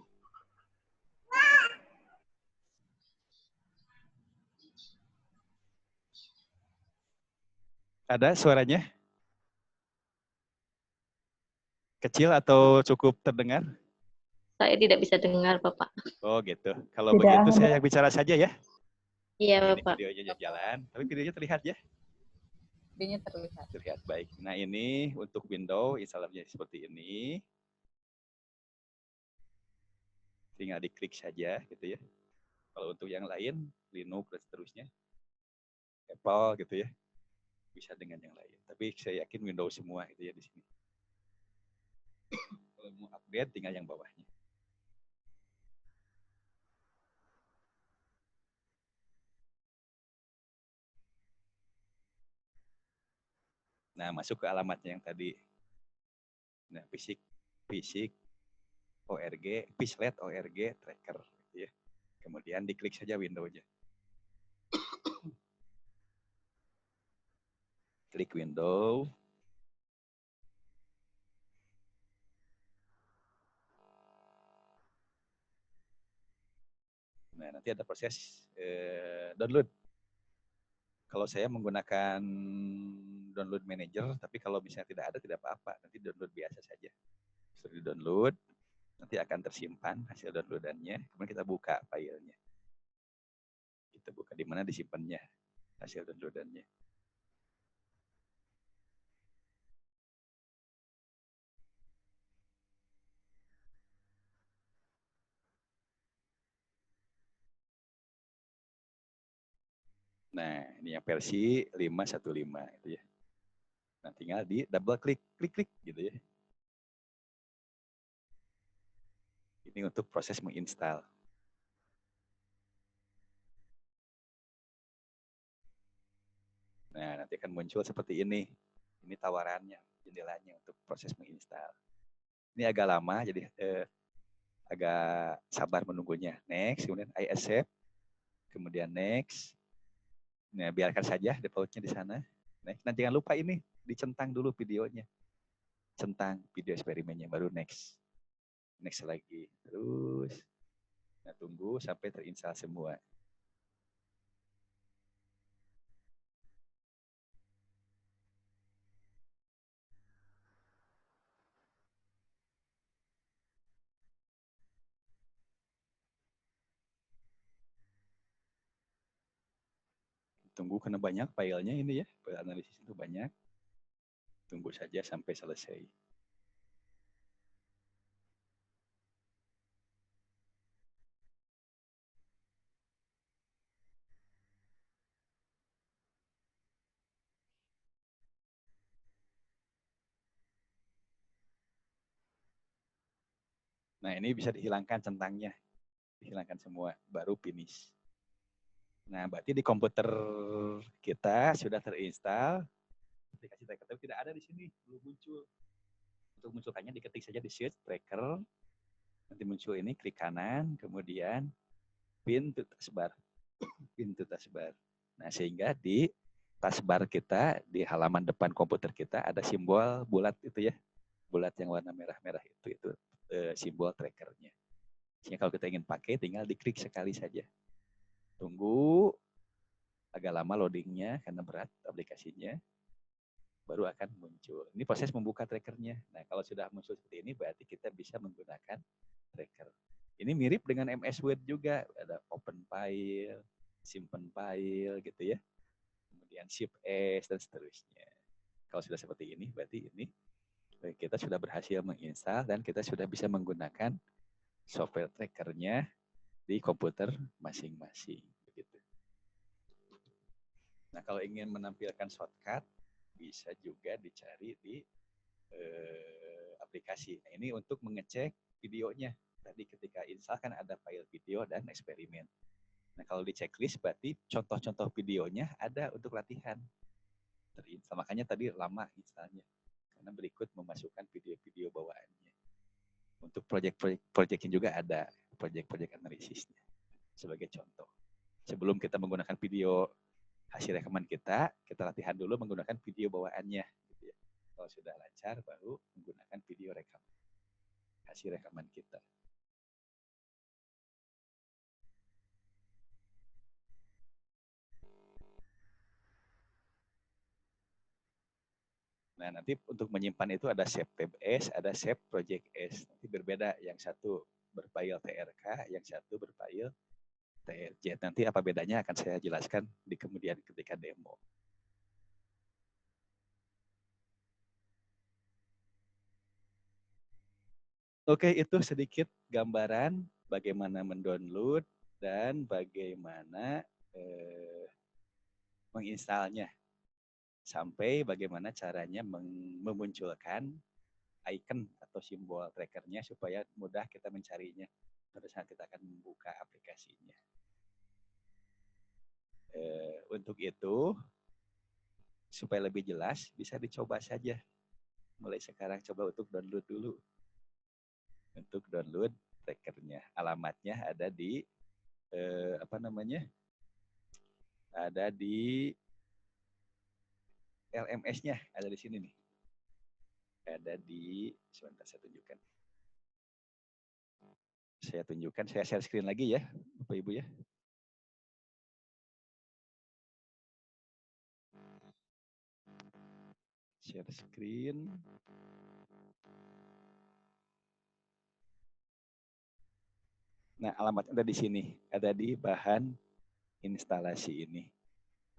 Ada suaranya? Kecil atau cukup terdengar? Saya tidak bisa dengar, Bapak. Oh gitu. Kalau begitu saya yang bicara saja ya. Iya, Ini Bapak. videonya jalan, tapi videonya terlihat ya? Videonya terlihat. Terlihat, baik. Nah ini untuk Windows, installasinya seperti ini. Tinggal diklik saja gitu ya. Kalau untuk yang lain, Linux dan seterusnya, Apple gitu ya, bisa dengan yang lain. Tapi saya yakin Windows semua gitu ya di sini. Kalau mau upgrade, tinggal yang bawahnya. Nah, masuk ke alamatnya yang tadi. Nah, org, pislet.org tracker gitu ya. Kemudian diklik saja Windows-nya. Klik Windows. Nah, nanti ada proses download. Kalau saya menggunakan download manager, tapi kalau misalnya tidak ada, tidak apa-apa. Nanti download biasa saja. Setelah di-download, nanti akan tersimpan hasil downloadannya. Kemudian kita buka filenya. Kita buka di mana disimpannya hasil downloadannya. Nah, ini yang versi 5.15 itu ya. Nah, tinggal di double klik, klik gitu ya. Ini untuk proses menginstal. Nah, nanti akan muncul seperti ini. Ini tawarannya, jendelanya untuk proses menginstal. Ini agak lama, jadi agak sabar menunggunya. Next, kemudian I accept, kemudian next. Nah, biarkan saja defaultnya di sana. Next. Nah, jangan lupa ini dicentang dulu videonya. Centang video eksperimennya, baru next. Next lagi. Terus, nah tunggu sampai terinstall semua. Tunggu karena banyak filenya ini ya, file analisis itu banyak. Tunggu saja sampai selesai. Nah, ini bisa dihilangkan centangnya. Dihilangkan semua, baru finish. Nah, berarti di komputer kita sudah terinstall. Aplikasi tracker, tapi tidak ada di sini, belum muncul. Untuk munculkannya diketik saja di search tracker. Nanti muncul ini, klik kanan, kemudian pin to taskbar. Pin to taskbar. Nah, sehingga di taskbar kita, di halaman depan komputer kita ada simbol bulat itu ya. Bulat yang warna merah-merah itu simbol trackernya. Sehingga kalau kita ingin pakai, tinggal diklik sekali saja. Tunggu agak lama loadingnya karena berat aplikasinya, baru akan muncul. Ini proses membuka trackernya. Nah, kalau sudah muncul seperti ini, berarti kita bisa menggunakan tracker. Ini mirip dengan MS Word juga. Ada open file, simpen file gitu ya. Kemudian Shift S dan seterusnya. Kalau sudah seperti ini, berarti ini kita sudah berhasil menginstal dan kita sudah bisa menggunakan software trackernya di komputer masing-masing. Begitu. Nah, kalau ingin menampilkan shortcut, bisa juga dicari di aplikasi. Nah, ini untuk mengecek videonya. Tadi ketika install kan ada file video dan eksperimen. Nah, kalau di checklist berarti contoh-contoh videonya ada untuk latihan. Terinstall. Makanya tadi lama installnya. Karena berikut memasukkan video-video bawaannya. Untuk project-projectnya juga ada. Project-project analisisnya. Sebagai contoh. Sebelum kita menggunakan video hasil rekaman kita latihan dulu menggunakan video bawaannya. Gitu ya. Kalau sudah lancar, baru menggunakan video rekaman. Hasil rekaman kita. Nah, nanti untuk menyimpan itu ada save tab S, ada save project S. Nanti berbeda, yang satu berfile TRK, yang satu berfile TRJ. Nanti apa bedanya akan saya jelaskan di kemudian ketika demo. Oke, itu sedikit gambaran bagaimana mendownload dan bagaimana menginstalnya. Sampai bagaimana caranya memunculkan icon atau simbol trackernya supaya mudah kita mencarinya pada saat kita akan membuka aplikasinya. Untuk itu, supaya lebih jelas, bisa dicoba saja. Mulai sekarang coba untuk download dulu. Untuk download trackernya. Alamatnya ada di, ada di LMS-nya, ada di sini nih. Ada di, sebentar saya tunjukkan. Saya share screen lagi ya, Bapak Ibu ya. Share screen. Nah, alamatnya ada di sini, ada di bahan instalasi ini.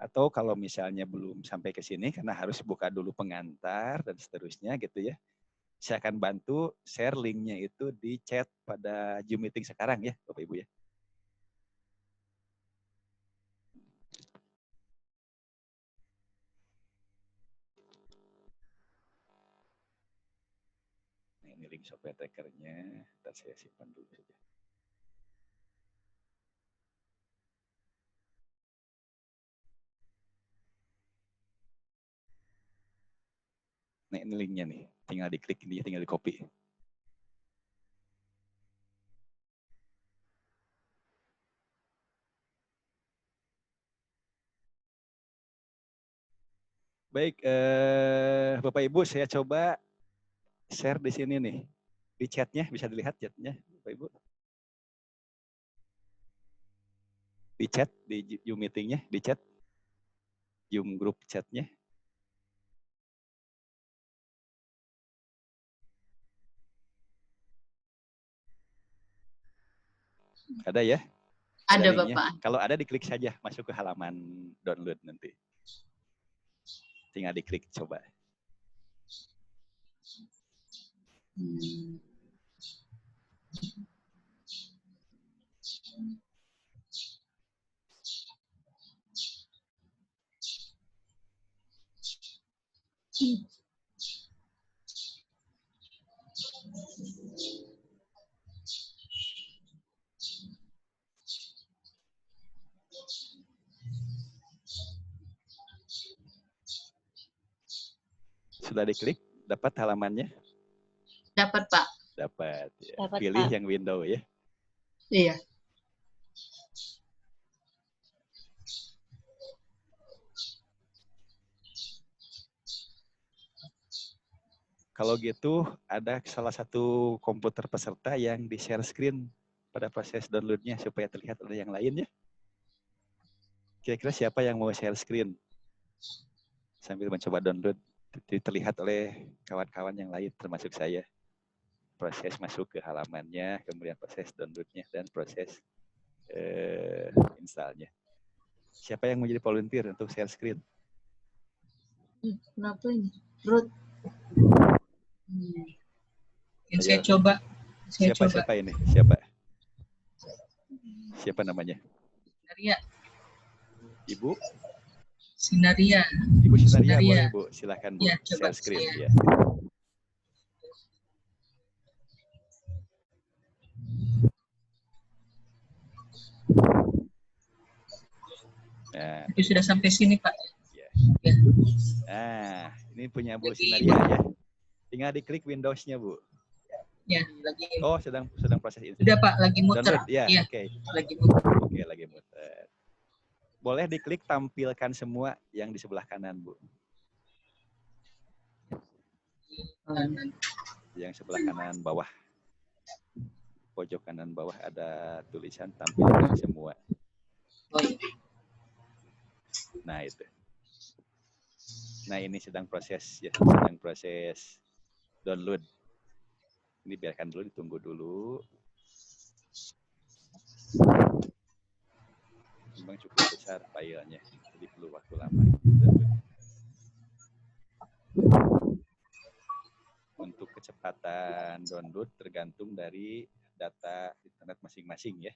Atau kalau misalnya belum sampai ke sini, karena harus buka dulu pengantar dan seterusnya gitu ya. Saya akan bantu share linknya itu di chat pada Zoom meeting sekarang ya, Bapak Ibu ya. link software trackernya. Ntar saya simpan dulu saja. Nah, ini linknya nih. Tinggal diklik ini, tinggal di copy. Baik, Bapak Ibu, saya coba share di sini nih. Di chatnya, bisa dilihat chatnya, Bapak Ibu. Di chat, di Zoom meetingnya, di chat. Zoom group chatnya. Ada ya? Ada linknya. Bapak. Kalau ada diklik saja, masuk ke halaman download nanti. Tinggal diklik, coba. Sudah diklik, dapat halamannya? Dapat, Pak. Dapat. Ya. Dapat, Pilih Pak. yang window ya. Iya. Kalau gitu, ada salah satu komputer peserta yang di-share screen pada proses download-nya supaya terlihat oleh yang lain ya. Kira-kira siapa yang mau share screen? Sambil mencoba download, terlihat oleh kawan-kawan yang lain, termasuk saya. Proses masuk ke halamannya, kemudian proses download-nya, dan proses install-nya. Siapa yang menjadi volunteer untuk share screen? Kenapa ini? Ruth. Saya coba. Siapa ini? Siapa? Siapa namanya? Sinaria. Ibu? Sinaria. Ibu Sinaria, boleh Bu? Silakan Bu, Ya, coba share screen. saya. Ya. Nah, Itu sudah sampai sini, Pak. ya. Ya. Nah, ini punya Bu Sinaria ya. Tinggal diklik Windows-nya, Bu. Ya, lagi. Oh, sedang proses install. Sudah, Pak, lagi muter. Download, ya, Iya, oke. lagi muter. Oke, lagi muter. Boleh diklik tampilkan semua yang di sebelah kanan, Bu. Yang sebelah kanan bawah. Pojok kanan bawah ada tulisan tampilkan semua. Nah, itu. Nah, ini sedang proses ya, sedang proses download. Ini biarkan dulu, ditunggu dulu. Memang cukup besar filenya, jadi perlu waktu lama. Untuk kecepatan download tergantung dari data internet masing-masing ya.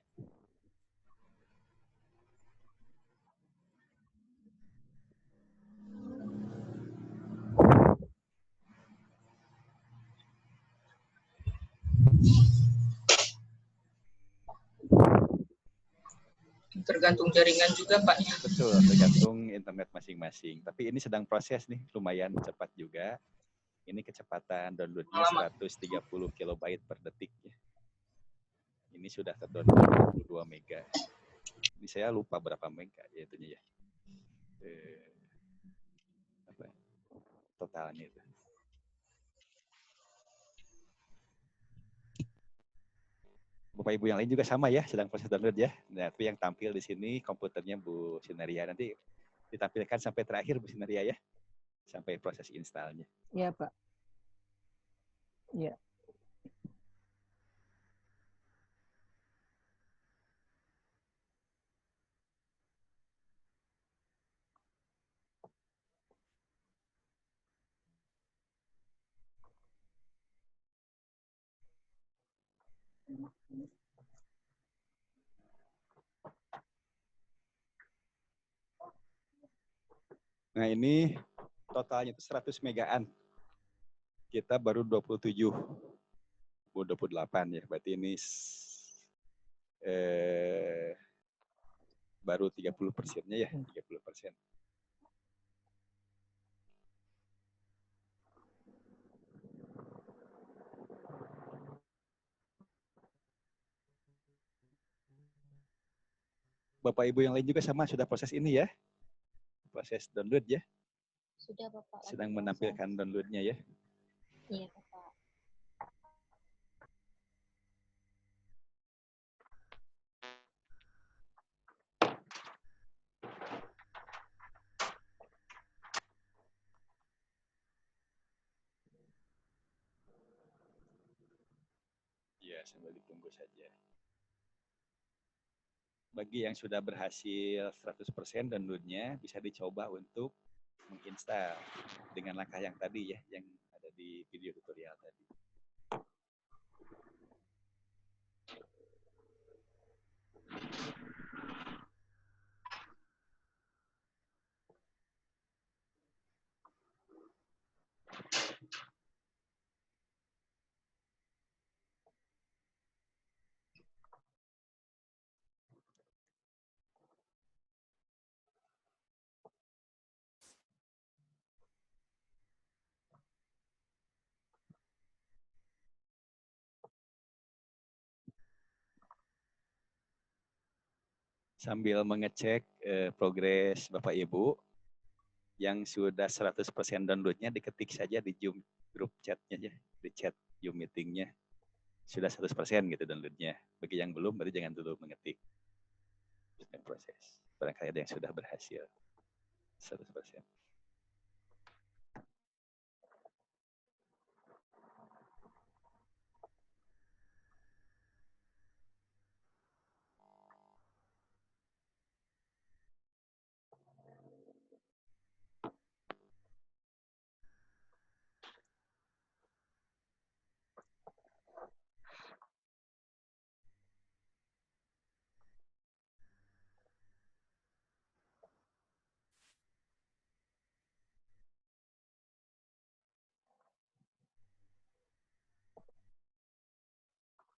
Tergantung jaringan juga, Pak. Betul, tergantung internet masing-masing. Tapi ini sedang proses nih, lumayan cepat juga. Ini kecepatan downloadnya 130 kilobyte per detik ya. Ini sudah terdownload 22 mega. Ini saya lupa berapa mega ya itunya ya. Apa? Totalnya itu. Bapak Ibu yang lain juga sama ya, sedang proses download ya. Nah, tapi yang tampil di sini komputernya Bu Sinaria. Nanti ditampilkan sampai terakhir Bu Sinaria ya. Sampai proses installnya. Iya, Pak. Iya. Nah, ini totalnya itu 100 megaan. Kita baru 27. 28 ya. Berarti ini baru 30%-nya ya, 30%. Bapak Ibu yang lain juga sama sudah proses ini ya. Proses download ya. Sudah Bapak. Sedang menampilkan downloadnya ya. Iya Bapak. Ya, sambil ditunggu saja. Bagi yang sudah berhasil 100% downloadnya, bisa dicoba untuk menginstal dengan langkah yang tadi ya, yang ada di video tutorial tadi. Sambil mengecek progres Bapak Ibu, yang sudah 100% downloadnya diketik saja di Zoom grup chatnya ya, di chat Zoom meetingnya. Sudah 100% gitu downloadnya. Bagi yang belum, berarti jangan dulu mengetik. Proses. Barangkali ada yang sudah berhasil 100%.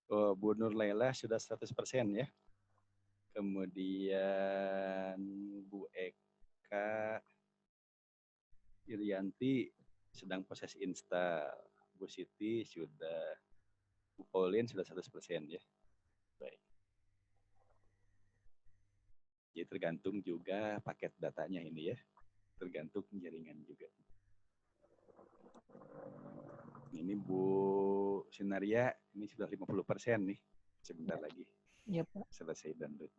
Oh, Bu Nur Laila sudah 100% ya. Kemudian Bu Eka Irianti sedang proses install. Bu Siti sudah, Bu Pauline sudah 100% ya. Baik. Jadi tergantung juga paket datanya ini ya. Tergantung jaringan juga. Ini Bu Sinaria, ini sudah 50% nih. Sebentar lagi. Iya, Pak. Selesai download.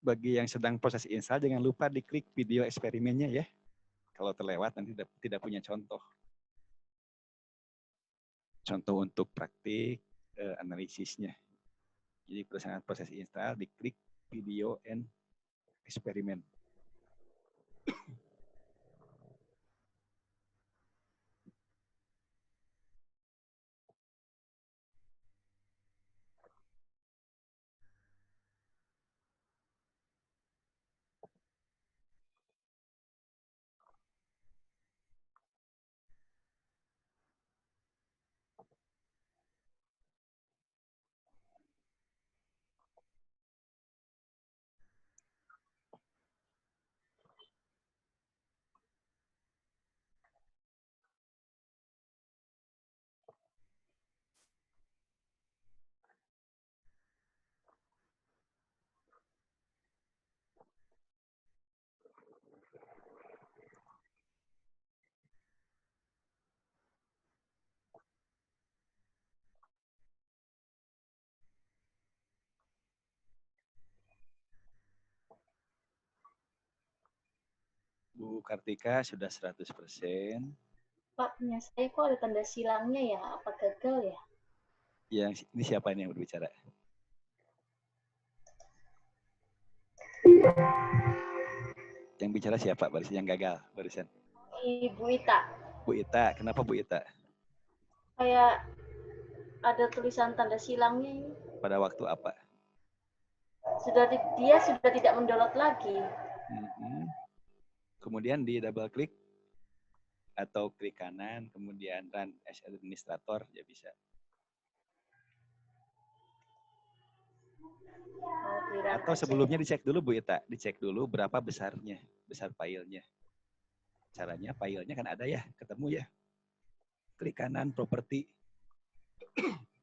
Bagi yang sedang proses install, jangan lupa diklik video eksperimennya ya. Kalau terlewat nanti tidak punya contoh. Contoh untuk praktik analisisnya. Jadi pada saat proses install, diklik video and eksperimen. Bu Kartika sudah 100%. Pak, punya saya kok ada tanda silangnya ya? Apa gagal ya? Yang ini siapa ini yang berbicara? Yang bicara siapa barusan, yang gagal barusan? Ibu Ita. Bu Ita, kenapa Bu Ita? Kayak ada tulisan tanda silangnya. Pada waktu apa? Dia sudah tidak mendownload lagi. Kemudian di double klik atau klik kanan, kemudian run as administrator, ya bisa. Atau sebelumnya dicek dulu Bu Ita, dicek dulu berapa besar filenya. Caranya filenya kan ada ya, ketemu ya. Klik kanan properti.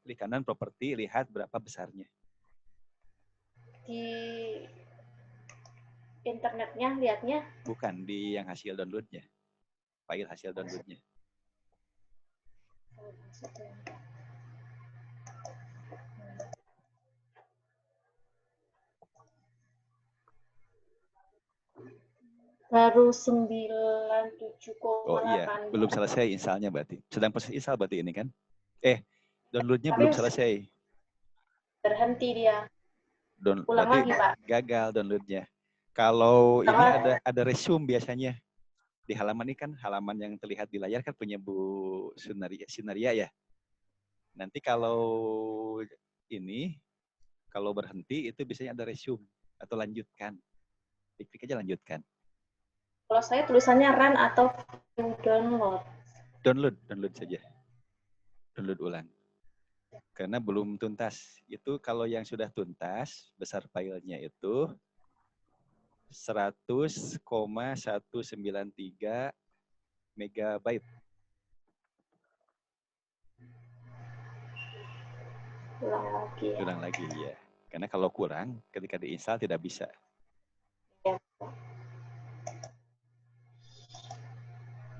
Klik kanan properti, lihat berapa besarnya. Di internetnya lihatnya? Bukan, di yang hasil downloadnya. File hasil downloadnya. Baru 97,8. Oh iya, belum selesai installnya berarti. Sedang proses install berarti ini kan? Downloadnya Tapi belum selesai. Berhenti dia. Ulang Berarti lagi, Pak. gagal downloadnya. Kalau ini ada resume biasanya. Di halaman ini kan halaman yang terlihat di layar kan punya Bu Sinaria ya. Nanti kalau berhenti itu biasanya ada resume atau lanjutkan. Klik aja lanjutkan. Kalau saya tulisannya run atau download. Download saja. Download ulang. Karena belum tuntas. Itu kalau yang sudah tuntas, besar filenya itu 100,193 megabyte. Ulang lagi ya. Karena kalau kurang, ketika diinstal tidak bisa. Ya.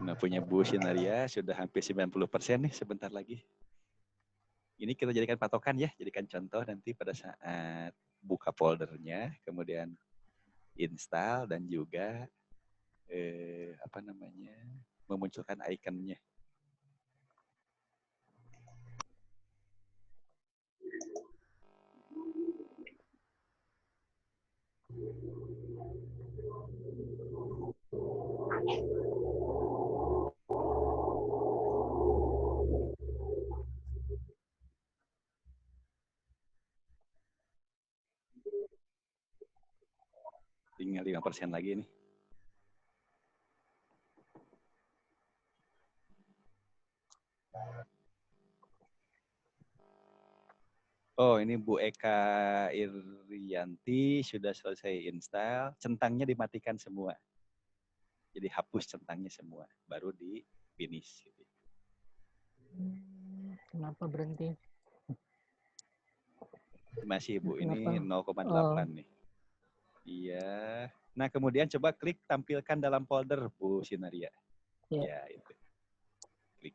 Nah, punya Bu Sinaria sudah hampir 90% nih sebentar lagi. Ini kita jadikan patokan ya, jadikan contoh nanti pada saat buka foldernya, kemudian install dan juga memunculkan ikonnya. Tinggal 5% lagi nih. Oh, ini Bu Eka Irianti sudah selesai install. Centangnya dimatikan semua. Jadi hapus centangnya semua. Baru di finish. Kenapa berhenti? Masih Bu, ini 0,8 nih. Iya. Nah, kemudian coba klik tampilkan dalam folder Bu Sinaria. Ya, itu. Klik.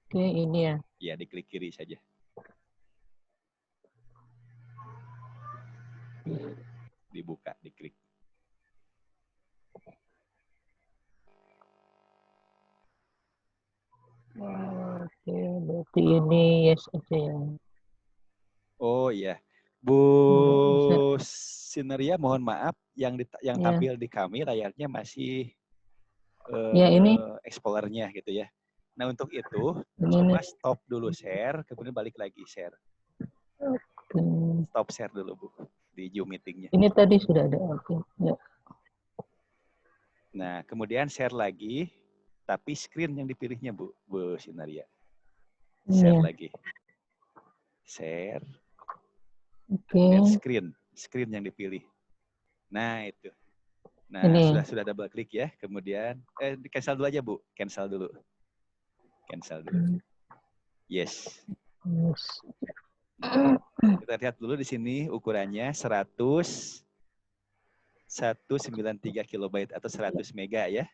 Oke, ini ya. Ya, diklik kiri saja. Dibuka, diklik. Oke, berarti ini yes aja ya. Oh iya. Bu Sinaria, mohon maaf yang tampil di kami layarnya masih ini Explorer-nya gitu ya. Nah, untuk itu coba stop dulu share, kemudian balik lagi share. Stop share dulu Bu di Zoom meeting-nya. Ini tadi sudah ada. Oke. Ya. Nah, kemudian share lagi, tapi screen yang dipilihnya Bu Sinaria. Share lagi. Share. Dan screen yang dipilih. Nah, itu. Nah, sudah double klik ya. Kemudian cancel dulu aja Bu. Cancel dulu. Yes. Kita lihat dulu di sini ukurannya 193 kilobyte atau 100 mega ya.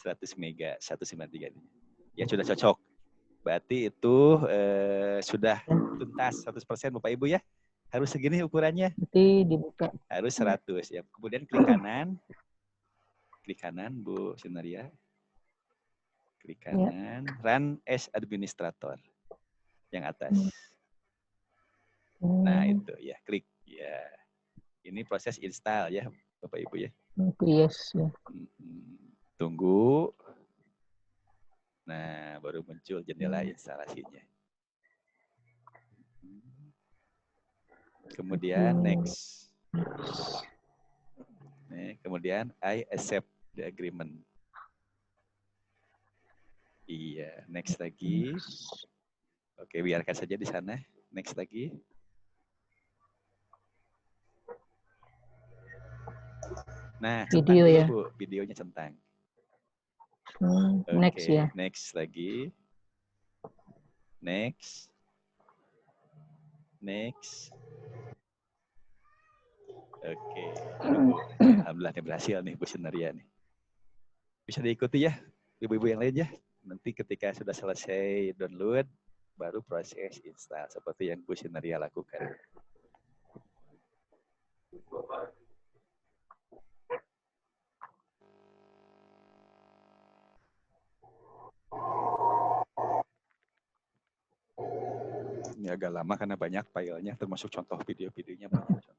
100 mega, 193. Ya, sudah cocok. Berarti itu sudah tuntas 100% Bapak Ibu ya. Harus segini ukurannya. Berarti dibuka. Harus 100 ya. Kemudian klik kanan. Klik kanan Bu Sinaria. Klik kanan. Run as administrator. Yang atas. Nah, itu ya, klik. Ya. Ini proses install ya, Bapak Ibu ya. Yes. Ya. Tunggu. Nah, baru muncul jendela instalasinya. Kemudian next. Kemudian I accept the agreement. Iya, next lagi. Oke, biarkan saja di sana. Next lagi. Nah, Video dulu, ya. Bu, videonya centang. Next Oke, ya. next lagi. Next. Next. Oke, Bu. Alhamdulillah nih berhasil nih Bu Sinaria nih. Bisa diikuti ya, ibu-ibu yang lain ya. Nanti ketika sudah selesai download, baru proses install seperti yang Bu Sinaria lakukan. Ini agak lama karena banyak filenya, termasuk contoh video-videonya banyak contoh.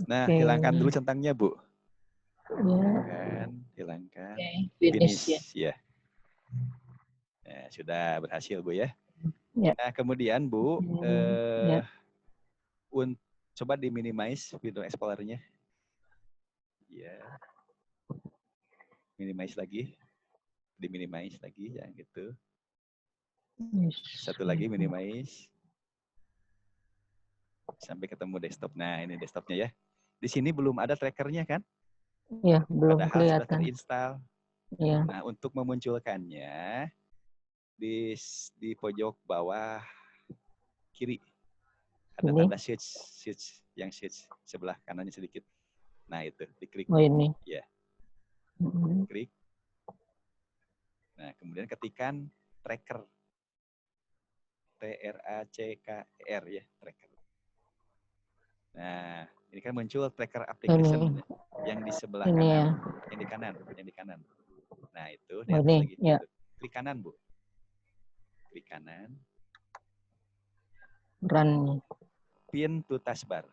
Nah, hilangkan dulu centangnya, Bu. Hilangkan. Finish ya. Nah, sudah berhasil, Bu ya. Ya. Nah, kemudian Bu, coba di-minimize Windows Explorer-nya. Ya. Minimize lagi. Di-minimize lagi, ya gitu. Satu lagi minimize. Sampai ketemu desktop. Nah, ini desktopnya ya. Di sini belum ada trackernya kan? Iya, belum Padahal kelihatan. sudah terinstall. Iya. Nah, untuk memunculkannya di pojok bawah kiri ada Ini? tanda switch yang switch sebelah kanannya sedikit. Nah, itu diklik. Oh, ini. Ya. Klik. Nah, kemudian ketikkan tracker. TRACKER ya, tracker. Nah, ini kan muncul tracker application yang di sebelah ini kanan, ya. yang di kanan. Nah, itu di Oh, atas ini, lagi. ya. Klik kanan, Bu. Klik kanan. Run. Pin to taskbar.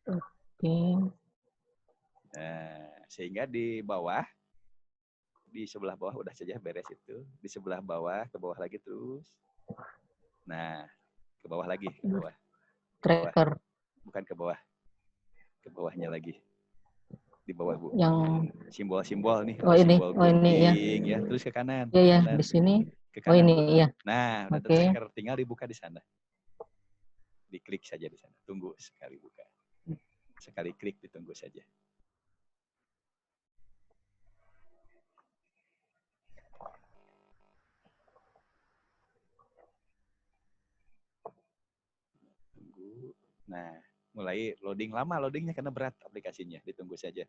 Oke. Nah, sehingga di bawah, di sebelah bawah udah saja beres itu. Di sebelah bawah, ke bawah lagi terus. Nah, ke bawah lagi, ke bawah. Tracker. Bukan ke bawah. Ke bawahnya lagi. Di bawah, Bu. Yang simbol-simbol nih. Oh, ini. Simbol Oh, ini ya. ya. Terus ke kanan. Iya, ya, Kanan. di sini. Ke Oh, kanan, ini Bu. ya. Nah, udah ada Oke. tracker. Tinggal dibuka di sana. Diklik saja di sana. Tunggu sekali buka. Sekali klik ditunggu saja. Tunggu. Nah, mulai loading. Lama loadingnya karena berat aplikasinya. Ditunggu saja.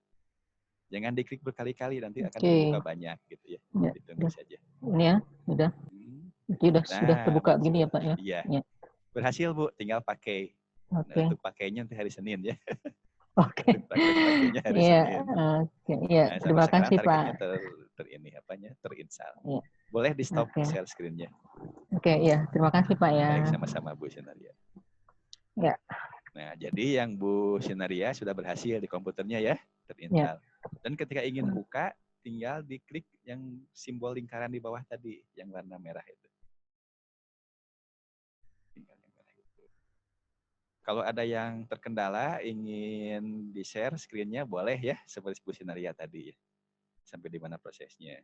Jangan diklik berkali-kali, nanti akan terbuka banyak gitu ya. Ditunggu saja. Ini ya, sudah. Jadi sudah terbuka gini ya, Pak ya? Iya. Ya. Berhasil, Bu. Tinggal pakai. Oke. Nah, untuk pakainya nanti hari Senin ya. Oke. Pakainya hari Iya. Senin. Iya. Nah, Terima kasih, Pak. Terinstall. Ya. Boleh di stop share screen-nya. Oke, iya. Terima kasih, Pak ya. Baik, sama-sama Bu Sinaria. Ya. Nah, jadi yang Bu Sinaria sudah berhasil di komputernya ya, terinstall. Dan ketika ingin buka, tinggal diklik yang simbol lingkaran di bawah tadi, yang warna merah itu. Kalau ada yang terkendala, ingin di-share screen-nya, boleh ya, seperti Bu Sinaria tadi. Sampai di mana prosesnya.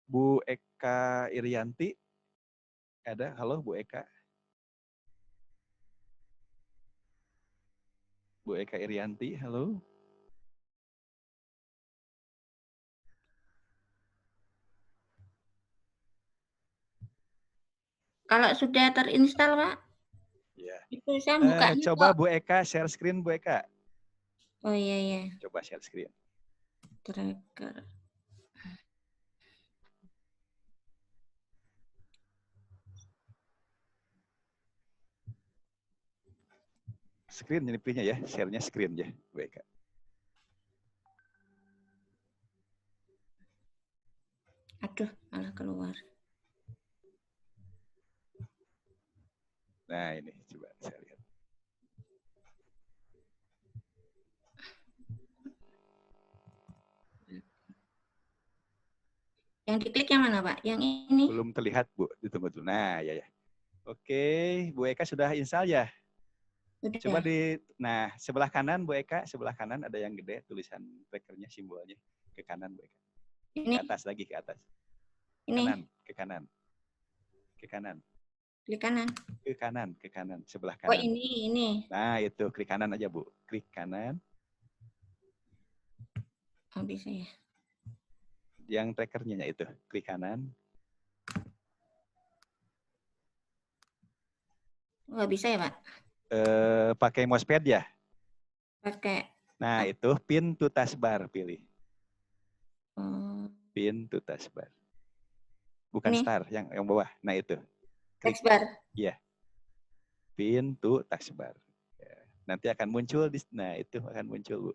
Bu Eka Irianti, ada? Halo Bu Eka. Bu Eka Irianti, halo. Kalau sudah terinstall, Pak. Ya. Itu saya bukanya coba kok. Bu Eka share screen, Bu Eka. Oh iya, iya. Coba share screen. Tracker. screen nyelipinnya ya, share-nya screen ya, Bu Eka. Aduh, malah keluar. Nah ini coba saya lihat. Yang diklik yang mana, Pak? Yang ini? Belum terlihat, Bu. Ditunggu dulu. Nah, ya. Oke, Bu Eka sudah install ya? Udah. Coba nah, sebelah kanan Bu Eka, sebelah kanan ada yang gede tulisan trackernya, simbolnya. Ke kanan Bu Eka. Ini? Ke atas lagi, ke atas. Ini? Kanan, ke kanan. Ke kanan. Klik kanan. Ke kanan, ke kanan. Sebelah Oh, kanan. ini. Nah, itu. Klik kanan aja, Bu. Klik kanan. Oh, bisa ya. Yang trackernya itu. Klik kanan. Nggak bisa ya, Pak? Pakai mousepad ya? Pakai. Nah, itu pin to taskbar pilih. Oh. Pin to taskbar. Bukan Ini? star, yang bawah. Nah, itu. Taskbar. Iya. Pin to taskbar. Ya. Nanti akan muncul nah itu akan muncul, Bu.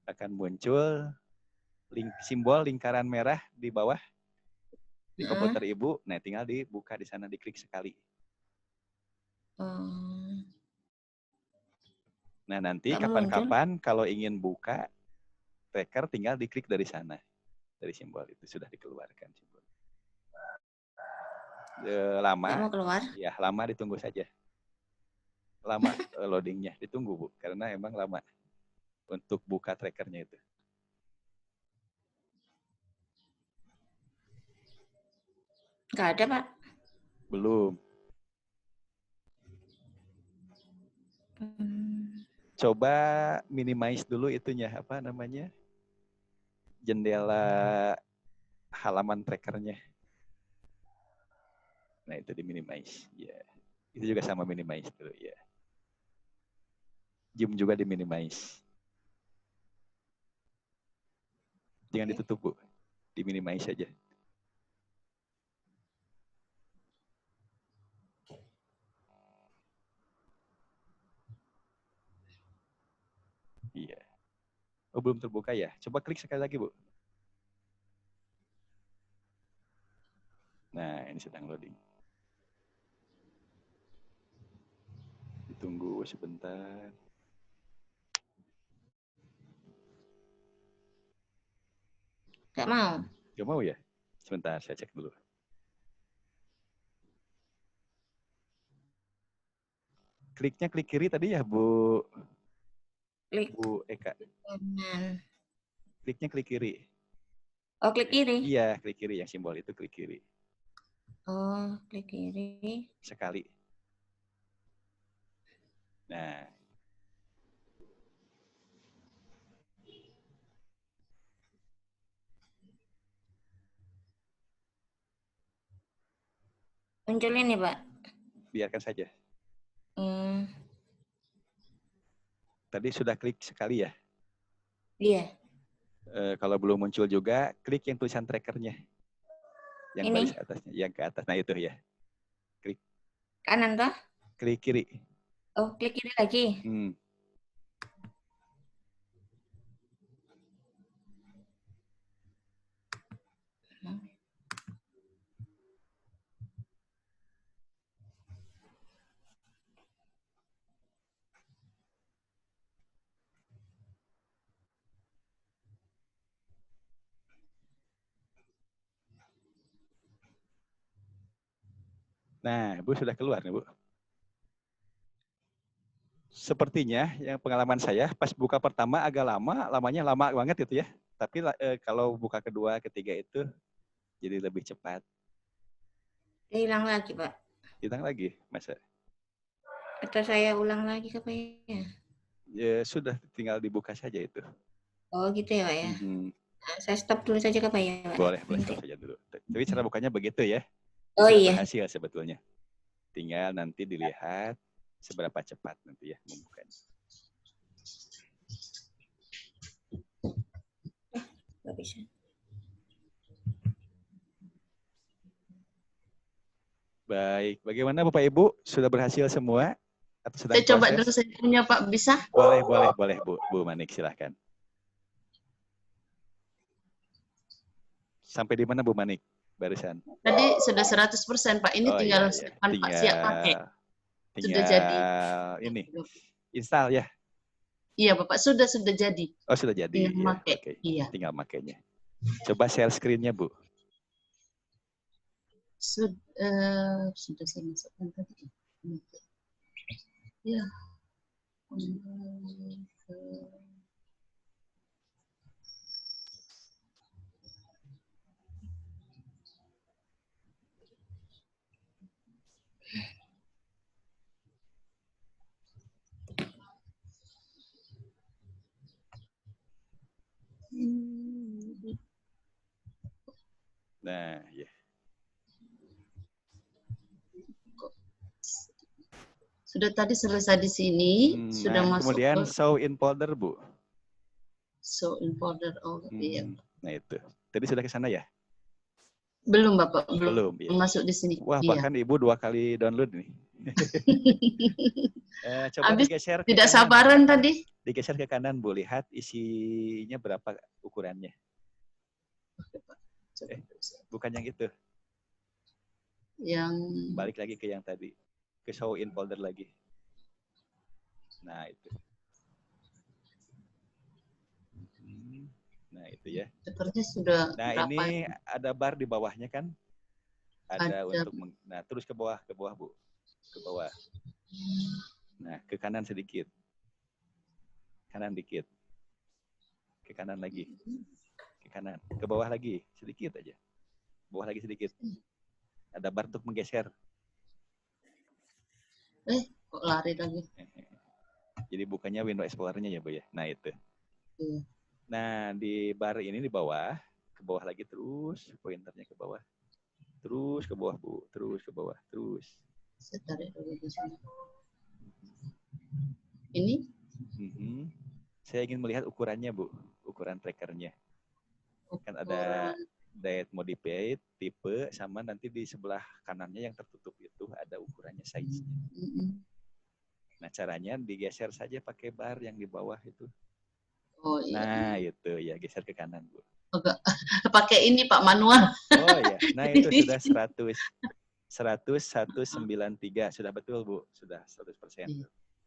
Akan muncul simbol lingkaran merah di bawah di komputer Ibu. Nah, tinggal dibuka di sana, diklik sekali. Nah, nanti kapan-kapan kalau ingin buka tracker tinggal diklik dari sana. Dari simbol itu sudah dikeluarkan simbol. Lama. Nggak mau keluar? Ya, lama ditunggu saja. Lama loadingnya, ditunggu Bu, karena emang lama untuk buka trackernya itu. Nggak ada, Pak. Belum. Coba minimize dulu itunya, apa namanya? Jendela halaman trackernya. Nah, itu di minimize. Ya. Itu juga sama minimize dulu ya. Zoom juga di minimize. Jangan ditutup, Bu. Di minimize saja. Iya. Oh, belum terbuka ya? Coba klik sekali lagi, Bu. Nah, ini sedang loading. Ditunggu sebentar. Nggak mau. Nggak mau ya? Sebentar, saya cek dulu. Kliknya klik kiri tadi ya, Bu? Klik. Bu Eka. Kanan. Kliknya klik kiri. Oh, klik kiri? Iya, klik kiri. Yang simbol itu klik kiri. Oh, klik kiri. Sekali. Nah. Muncul ini, Pak. Biarkan saja. Tadi sudah klik sekali ya? Iya. Kalau belum muncul juga, klik yang tulisan trackernya. Yang ini? baris atasnya, yang ke atas. Nah, itu ya. Klik. Kanan, toh? Klik kiri. Oh, klik kiri lagi. Nah, Bu sudah keluar nih, Bu. Sepertinya yang pengalaman saya pas buka pertama agak lamanya lama banget itu ya. Tapi kalau buka kedua, ketiga itu jadi lebih cepat. Hilang lagi, Pak. Hilang lagi, masa? Atau saya ulang lagi apa ya? Ya sudah, tinggal dibuka saja itu. Oh, gitu ya, Pak ya. Nah, saya stop dulu saja Pak ya, Pak. Boleh stop saja dulu. Tapi cara bukanya begitu ya. Oh sudah iya. Berhasil sebetulnya. Tinggal nanti dilihat seberapa cepat nanti ya membukanya. Nggak bisa. Baik, bagaimana Bapak Ibu? Sudah berhasil semua? Atau sedang Saya coba proses? dulu saya punya Pak, bisa? Boleh Bu Manik, silahkan. Sampai di mana Bu Manik barusan? Tadi sudah 100% Pak, ini tinggal siapkan Pak, siap pakai. Sudah jadi. Ini install ya? Iya Bapak, sudah jadi. Oh sudah jadi. Tinggal ya. pakai. Okay. Iya. Tinggal makainya. Coba share screen-nya Bu. Sudah saya masukkan tadi. Ya. Nah, ya. Sudah tadi selesai di sini, sudah masuk. Kemudian show in folder Bu. Show in folder, iya. Nah itu. Tadi sudah ke sana ya? Belum Bapak, belum ya. masuk di sini. Wah, bahkan Ibu 2 kali download nih. Coba Habis digeser tidak sabaran tadi. Digeser ke kanan Bu, lihat isinya berapa ukurannya. Bukan yang itu. Yang balik lagi ke yang tadi. Ke show in folder lagi. Nah, itu. Nah, itu ya. Sepertinya sudah. Nah, ini ada bar di bawahnya kan? Ada untuk nah, terus ke bawah Bu. Ke bawah. Nah, ke kanan sedikit. Kanan dikit. Ke kanan lagi. Ke kanan. Ke bawah lagi, sedikit aja. Bawah lagi sedikit. Ada bar untuk menggeser. Kok lari lagi? Jadi bukannya window explorer-nya ya, Bu ya. Nah, itu. Iya. Nah, di bar ini di bawah, ke bawah lagi terus, pointernya ke bawah. Terus ke bawah, Bu. Terus ke bawah, terus. Saya tarik dulu di sini. Ini? Saya ingin melihat ukurannya, Bu. Ukuran trackernya. Kan ada diet modified, tipe, sama nanti di sebelah kanannya yang tertutup itu ada ukurannya, size-nya. Nah, caranya digeser saja pakai bar yang di bawah itu. Oh iya. Nah, itu ya, geser ke kanan, Bu. Pakai ini Pak, manual. Oh iya. Nah, itu sudah 100.193. Sudah betul, Bu. Sudah 100%.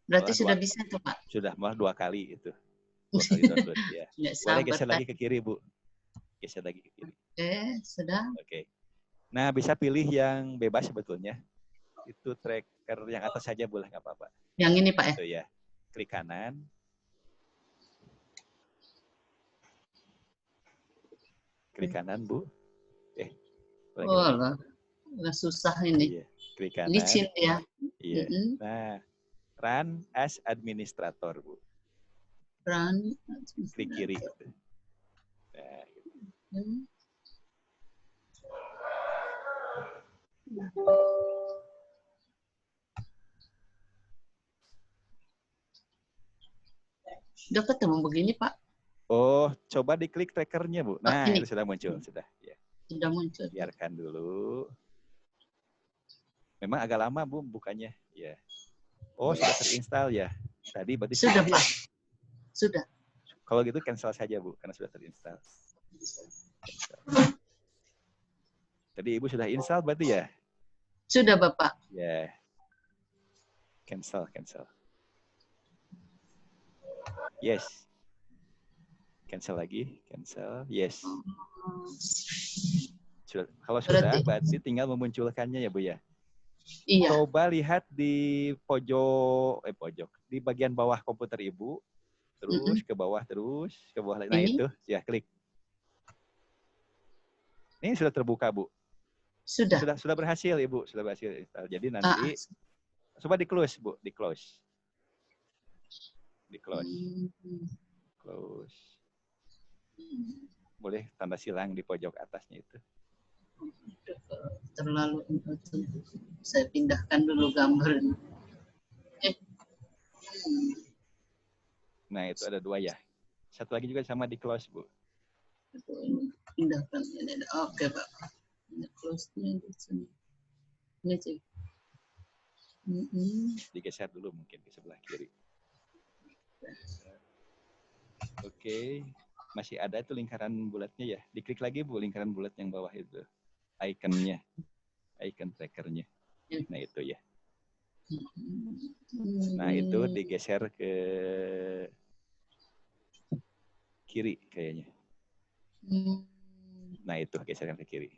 Berarti sudah bisa tuh, Pak. Sudah, malah 2 kali itu. 2 kali download ya. Boleh geser lagi ke kiri, Bu. Geser lagi ke kiri. Sudah. Oke. Nah, bisa pilih yang bebas sebetulnya. Itu tracker yang atas saja boleh, nggak apa-apa. Yang ini, Pak, Itu ya. Klik kanan. Klik kanan, Bu. Nggak susah ini. Iya. Klik kanan. Licin ya. Iya. Nah, run as administrator, Bu. Run. Klik kiri. Nah, gitu. Udah ketemu begini, Pak. Oh, coba diklik trackernya, Bu. Nah, ini itu sudah muncul, sudah. Ya. Sudah muncul. Biarkan dulu. Memang agak lama, Bu, bukannya. Ya. Oh, sudah terinstall ya. Tadi berarti sudah, Pak. Sudah. Kalau gitu cancel saja, Bu, karena sudah terinstall. Tadi Ibu sudah install berarti ya? Sudah, Bapak. Ya. Cancel. Yes. Cancel lagi, cancel. Yes. Kalau sudah, berarti tinggal memunculkannya ya, Bu ya? Iya. Coba lihat di pojok, di bagian bawah komputer Ibu, terus ke bawah, terus ke bawah. Nah itu, ya klik. Ini sudah terbuka, Bu. Sudah berhasil, Ibu, sudah berhasil install. Jadi nanti, coba di close, Bu, di close. Close. Boleh tanda silang di pojok atasnya itu. Terlalu saya pindahkan dulu gambar. Nah, itu ada 2 ya. Satu lagi juga sama di close, Bu. Pindahkan ini. Oke, Pak. Ini close-nya di sini. Ini sih. Digeser dulu mungkin ke sebelah kiri. Oke, masih ada itu lingkaran bulatnya ya. Diklik lagi Bu, lingkaran bulat yang bawah itu. Ikonnya, icon trackernya. Nah itu ya. Nah itu digeser ke kiri kayaknya. Nah itu geserkan ke kiri.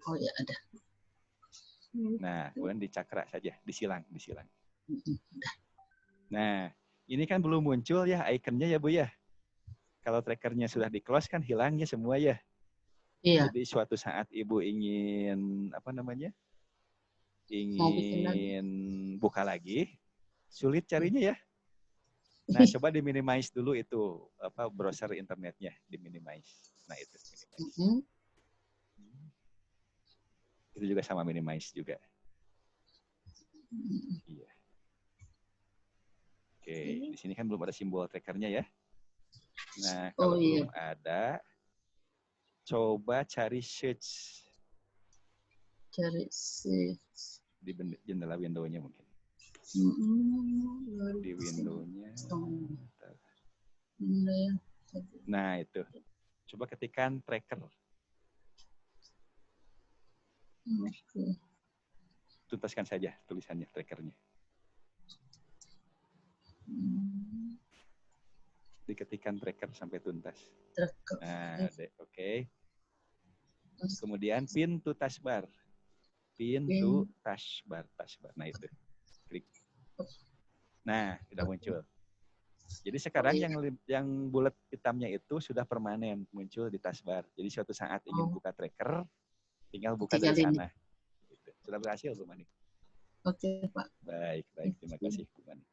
Oh ya ada. Nah kemudian dicakra saja, disilang. Nah ini kan belum muncul ya ikonnya ya Bu ya. Kalau trackernya sudah di-close kan hilang ya semua ya. Iya. Jadi suatu saat Ibu ingin ingin buka lagi, sulit carinya ya. Nah, coba di-minimize dulu itu browser internetnya, di-minimize. Nah, itu minimize. Itu juga sama minimize juga. Iya. Oke, di sini kan belum ada simbol trackernya ya. Nah, kalau belum ada, coba cari search. Cari search. Di jendela window-nya mungkin. Di window-nya. Nah, itu. Coba ketikkan tracker. Tuntaskan saja tulisannya, trackernya. Diketikkan tracker sampai tuntas. Nah, oke. Kemudian pin to taskbar. Pin to taskbar. Nah, itu. Klik. Nah, sudah muncul. Jadi sekarang yang bulat hitamnya itu sudah permanen muncul di taskbar. Jadi suatu saat ingin buka tracker, tinggal buka dari sana. Gitu. Sudah berhasil, Bu Mani? Oke, Pak. Baik. Terima kasih, Bu Mani.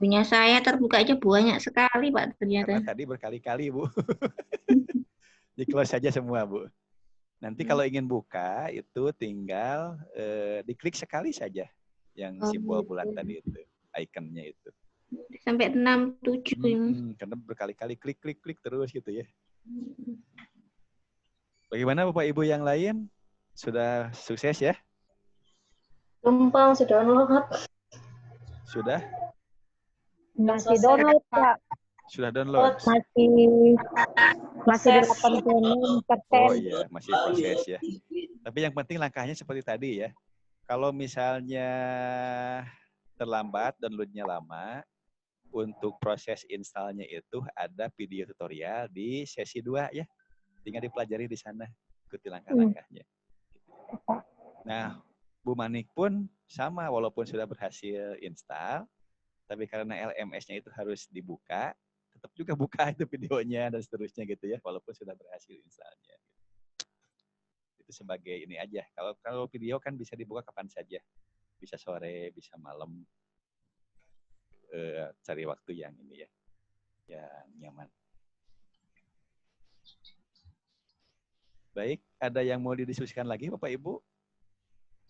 Punya saya terbuka aja banyak sekali, Pak, ternyata. Karena tadi berkali-kali, Bu. Di-close saja semua, Bu. Nanti kalau ingin buka, itu tinggal diklik sekali saja yang simbol bulat tadi itu, ikonnya itu. Sampai 6, 7. Karena berkali-kali klik terus gitu ya. Bagaimana Bapak Ibu yang lain? Sudah sukses ya? Numpang sudah download. Sudah? Masih download, Pak. Sudah download? Masih 86%. Oh iya, masih proses ya. Tapi yang penting langkahnya seperti tadi ya. Kalau misalnya terlambat, downloadnya lama, untuk proses installnya itu ada video tutorial di sesi 2 ya. Tinggal dipelajari di sana, ikuti langkah-langkahnya. Nah, Bu Manik pun sama, walaupun sudah berhasil install, tapi karena LMS-nya itu harus dibuka, tetap juga buka itu videonya dan seterusnya gitu ya, walaupun sudah berhasil installnya. Itu sebagai ini aja. Kalau video kan bisa dibuka kapan saja, bisa sore, bisa malam, cari waktu yang ini ya, yang nyaman. Baik, ada yang mau didiskusikan lagi Bapak Ibu?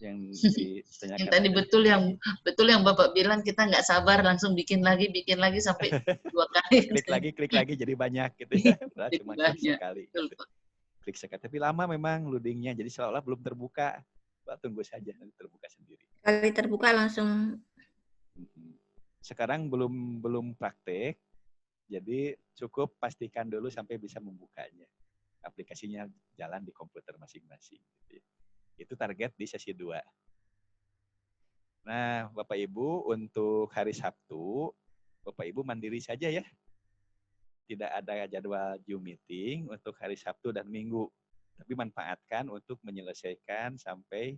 Yang ditanyakan. Yang tadi betul yang Bapak bilang, kita nggak sabar langsung bikin lagi sampai 2 kali. Klik lagi jadi banyak gitu ya. Cuma klik sekali. Gitu. Klik sekali. Tapi lama memang loadingnya, jadi seolah-olah belum terbuka. Pak, tunggu saja nanti terbuka sendiri. Kali terbuka langsung. Sekarang belum praktek, jadi cukup pastikan dulu sampai bisa membukanya. Aplikasinya jalan di komputer masing-masing. Gitu ya. Itu target di sesi 2. Nah, Bapak Ibu, untuk hari Sabtu, Bapak Ibu mandiri saja ya. Tidak ada jadwal Zoom meeting untuk hari Sabtu dan Minggu. Tapi manfaatkan untuk menyelesaikan sampai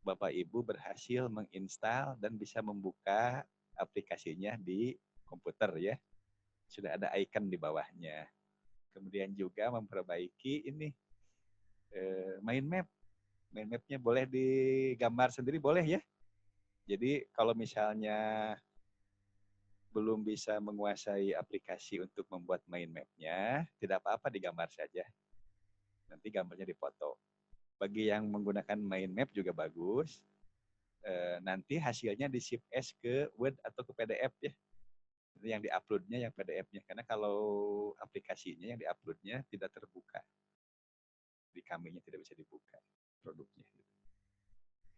Bapak Ibu berhasil menginstal dan bisa membuka aplikasinya di komputer ya. Sudah ada icon di bawahnya. Kemudian juga memperbaiki ini mind map. Mind map-nya boleh digambar sendiri, boleh ya. Jadi kalau misalnya belum bisa menguasai aplikasi untuk membuat mind map-nya, tidak apa-apa digambar saja. Nanti gambarnya dipoto. Bagi yang menggunakan mind map juga bagus. Nanti hasilnya di shift S ke Word atau ke PDF ya. Yang diuploadnya yang PDF-nya. Karena kalau aplikasinya yang diuploadnya tidak terbuka. Di kaminya tidak bisa dibuka produknya.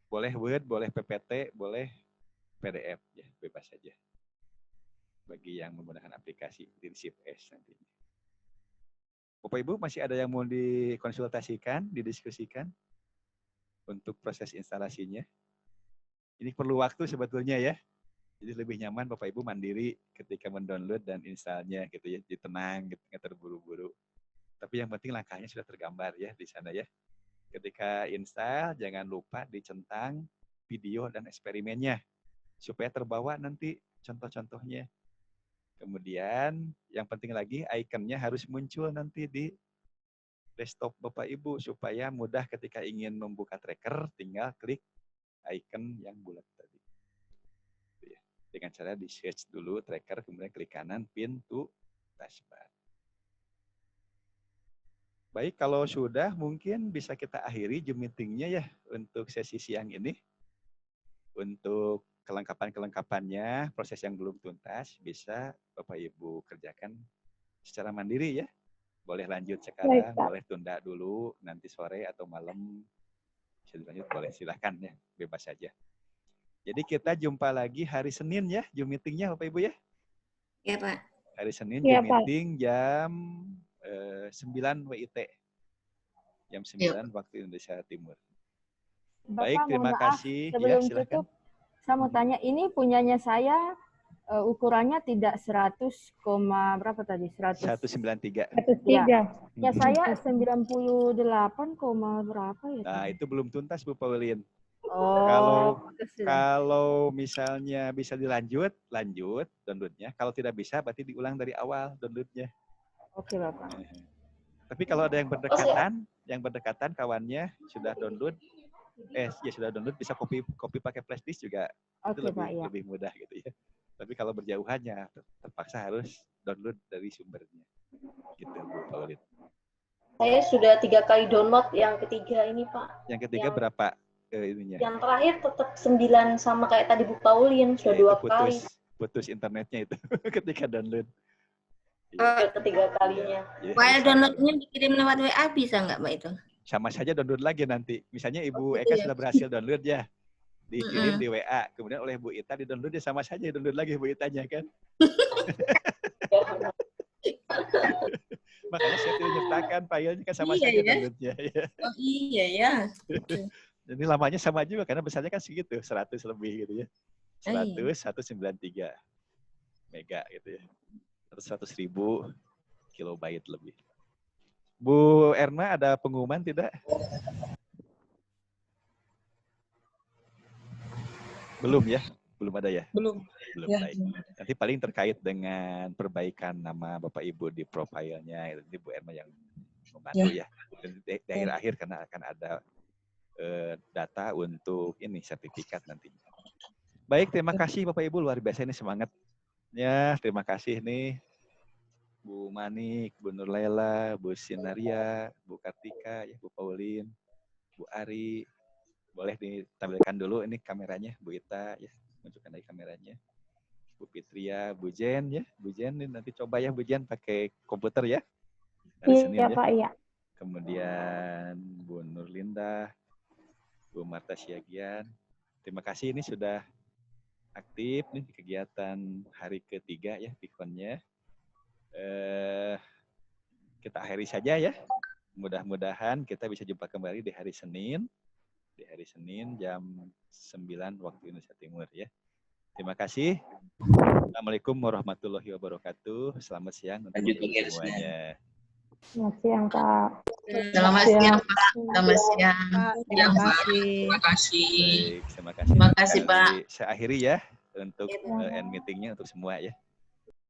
Boleh Word, boleh PPT, boleh PDF, ya bebas saja. Bagi yang menggunakan aplikasi Leadership S nantinya. Bapak Ibu masih ada yang mau dikonsultasikan, didiskusikan untuk proses instalasinya? Ini perlu waktu sebetulnya ya. Jadi lebih nyaman Bapak Ibu mandiri ketika mendownload dan installnya gitu ya, tenang gitu, nggak terburu-buru. Tapi yang penting langkahnya sudah tergambar ya di sana ya. Ketika install jangan lupa dicentang video dan eksperimennya supaya terbawa nanti contoh-contohnya. Kemudian yang penting lagi ikonnya harus muncul nanti di desktop Bapak Ibu supaya mudah ketika ingin membuka tracker tinggal klik icon yang bulat tadi. Dengan cara di search dulu tracker, kemudian klik kanan pin to taskbar. Baik, kalau sudah mungkin bisa kita akhiri Zoom meeting-nya ya untuk sesi siang ini. Untuk kelengkapan-kelengkapannya, proses yang belum tuntas bisa Bapak Ibu kerjakan secara mandiri ya. Boleh lanjut sekarang, boleh tunda dulu nanti sore atau malam. Bisa dilanjut, boleh silahkan ya, bebas saja. Jadi kita jumpa lagi hari Senin ya, Zoom meeting-nya Bapak Ibu ya. Iya Pak. Hari Senin Zoom meeting jam 9 WIT. Jam 9 waktu Indonesia Timur. Bapak, baik, terima kasih. Sebelum Ya, silakan. tutup, saya mau tanya, ini punyanya saya ukurannya tidak 100, berapa tadi? 193. Ya, ya saya 98, berapa ya? Nah, itu belum tuntas Bu Paulin. Oh, kalau misalnya bisa dilanjut, lanjut downloadnya. Kalau tidak bisa, berarti diulang dari awal downloadnya. Oke, Bapak. Tapi kalau ada yang berdekatan kawannya sudah download, sudah download bisa copy pakai flash disk juga. Itu lebih mudah gitu ya. Tapi kalau berjauhannya terpaksa harus download dari sumbernya. Gitu Bu Paulin. Saya sudah 3 kali download, yang ketiga ini Pak. Yang ketiga berapa? Ininya. Yang terakhir tetap 9 sama kayak tadi Bu Paulin, sudah 2 kali. Putus internetnya itu ketika download. Ketiga kalinya. File downloadnya dikirim lewat WA bisa nggak Mbak itu? Sama saja download lagi nanti. Misalnya Ibu Eka sudah berhasil download ya, dikirim di WA, kemudian oleh Bu Ita di download ya, sama saja download lagi Bu Itanya kan. Makanya saya tidak nyertakan filenya kan sama saja downloadnya. Oh iya ya. Jadi lamanya sama juga karena besarnya kan segitu, 100 lebih gitu ya. 193 mega gitu ya. 100.000 kilobyte lebih. Bu Erna ada pengumuman tidak? Belum ya? Belum ada ya? Belum ya. Baik. Nanti paling terkait dengan perbaikan nama Bapak Ibu di profilnya, ini Bu Erna yang membantu ya. Di akhir-akhir karena akan ada data untuk ini sertifikat nantinya. Baik, terima kasih Bapak Ibu, luar biasa ini semangatnya. Terima kasih nih Bu Manik, Bu Nurlela, Bu Sinaria, Bu Kartika, ya Bu Paulin, Bu Ari. Boleh ditampilkan dulu ini kameranya, Bu Ita ya, tunjukkan dari kameranya. Bu Fitria, Bu Jen ya, Bu Jen ini nanti coba ya Bu Jen pakai komputer ya. Hari Senin ya. Pak, iya. Kemudian Bu Nurlinda, Bu Marta Siagian. Terima kasih ini sudah aktif nih kegiatan hari ketiga ya Pikonnya. Kita akhiri saja ya. Mudah-mudahan kita bisa jumpa kembali di hari Senin. Di hari Senin jam 9 waktu Indonesia Timur ya. Terima kasih. Assalamualaikum warahmatullahi wabarakatuh. Selamat siang untuk semuanya. Selamat siang, Pak. Selamat siang, Pak. Selamat siang. Terima kasih. Terima kasih. Baik, terima kasih. Terima kasih, Pak. Saya akhiri ya untuk end meetingnya untuk semua ya.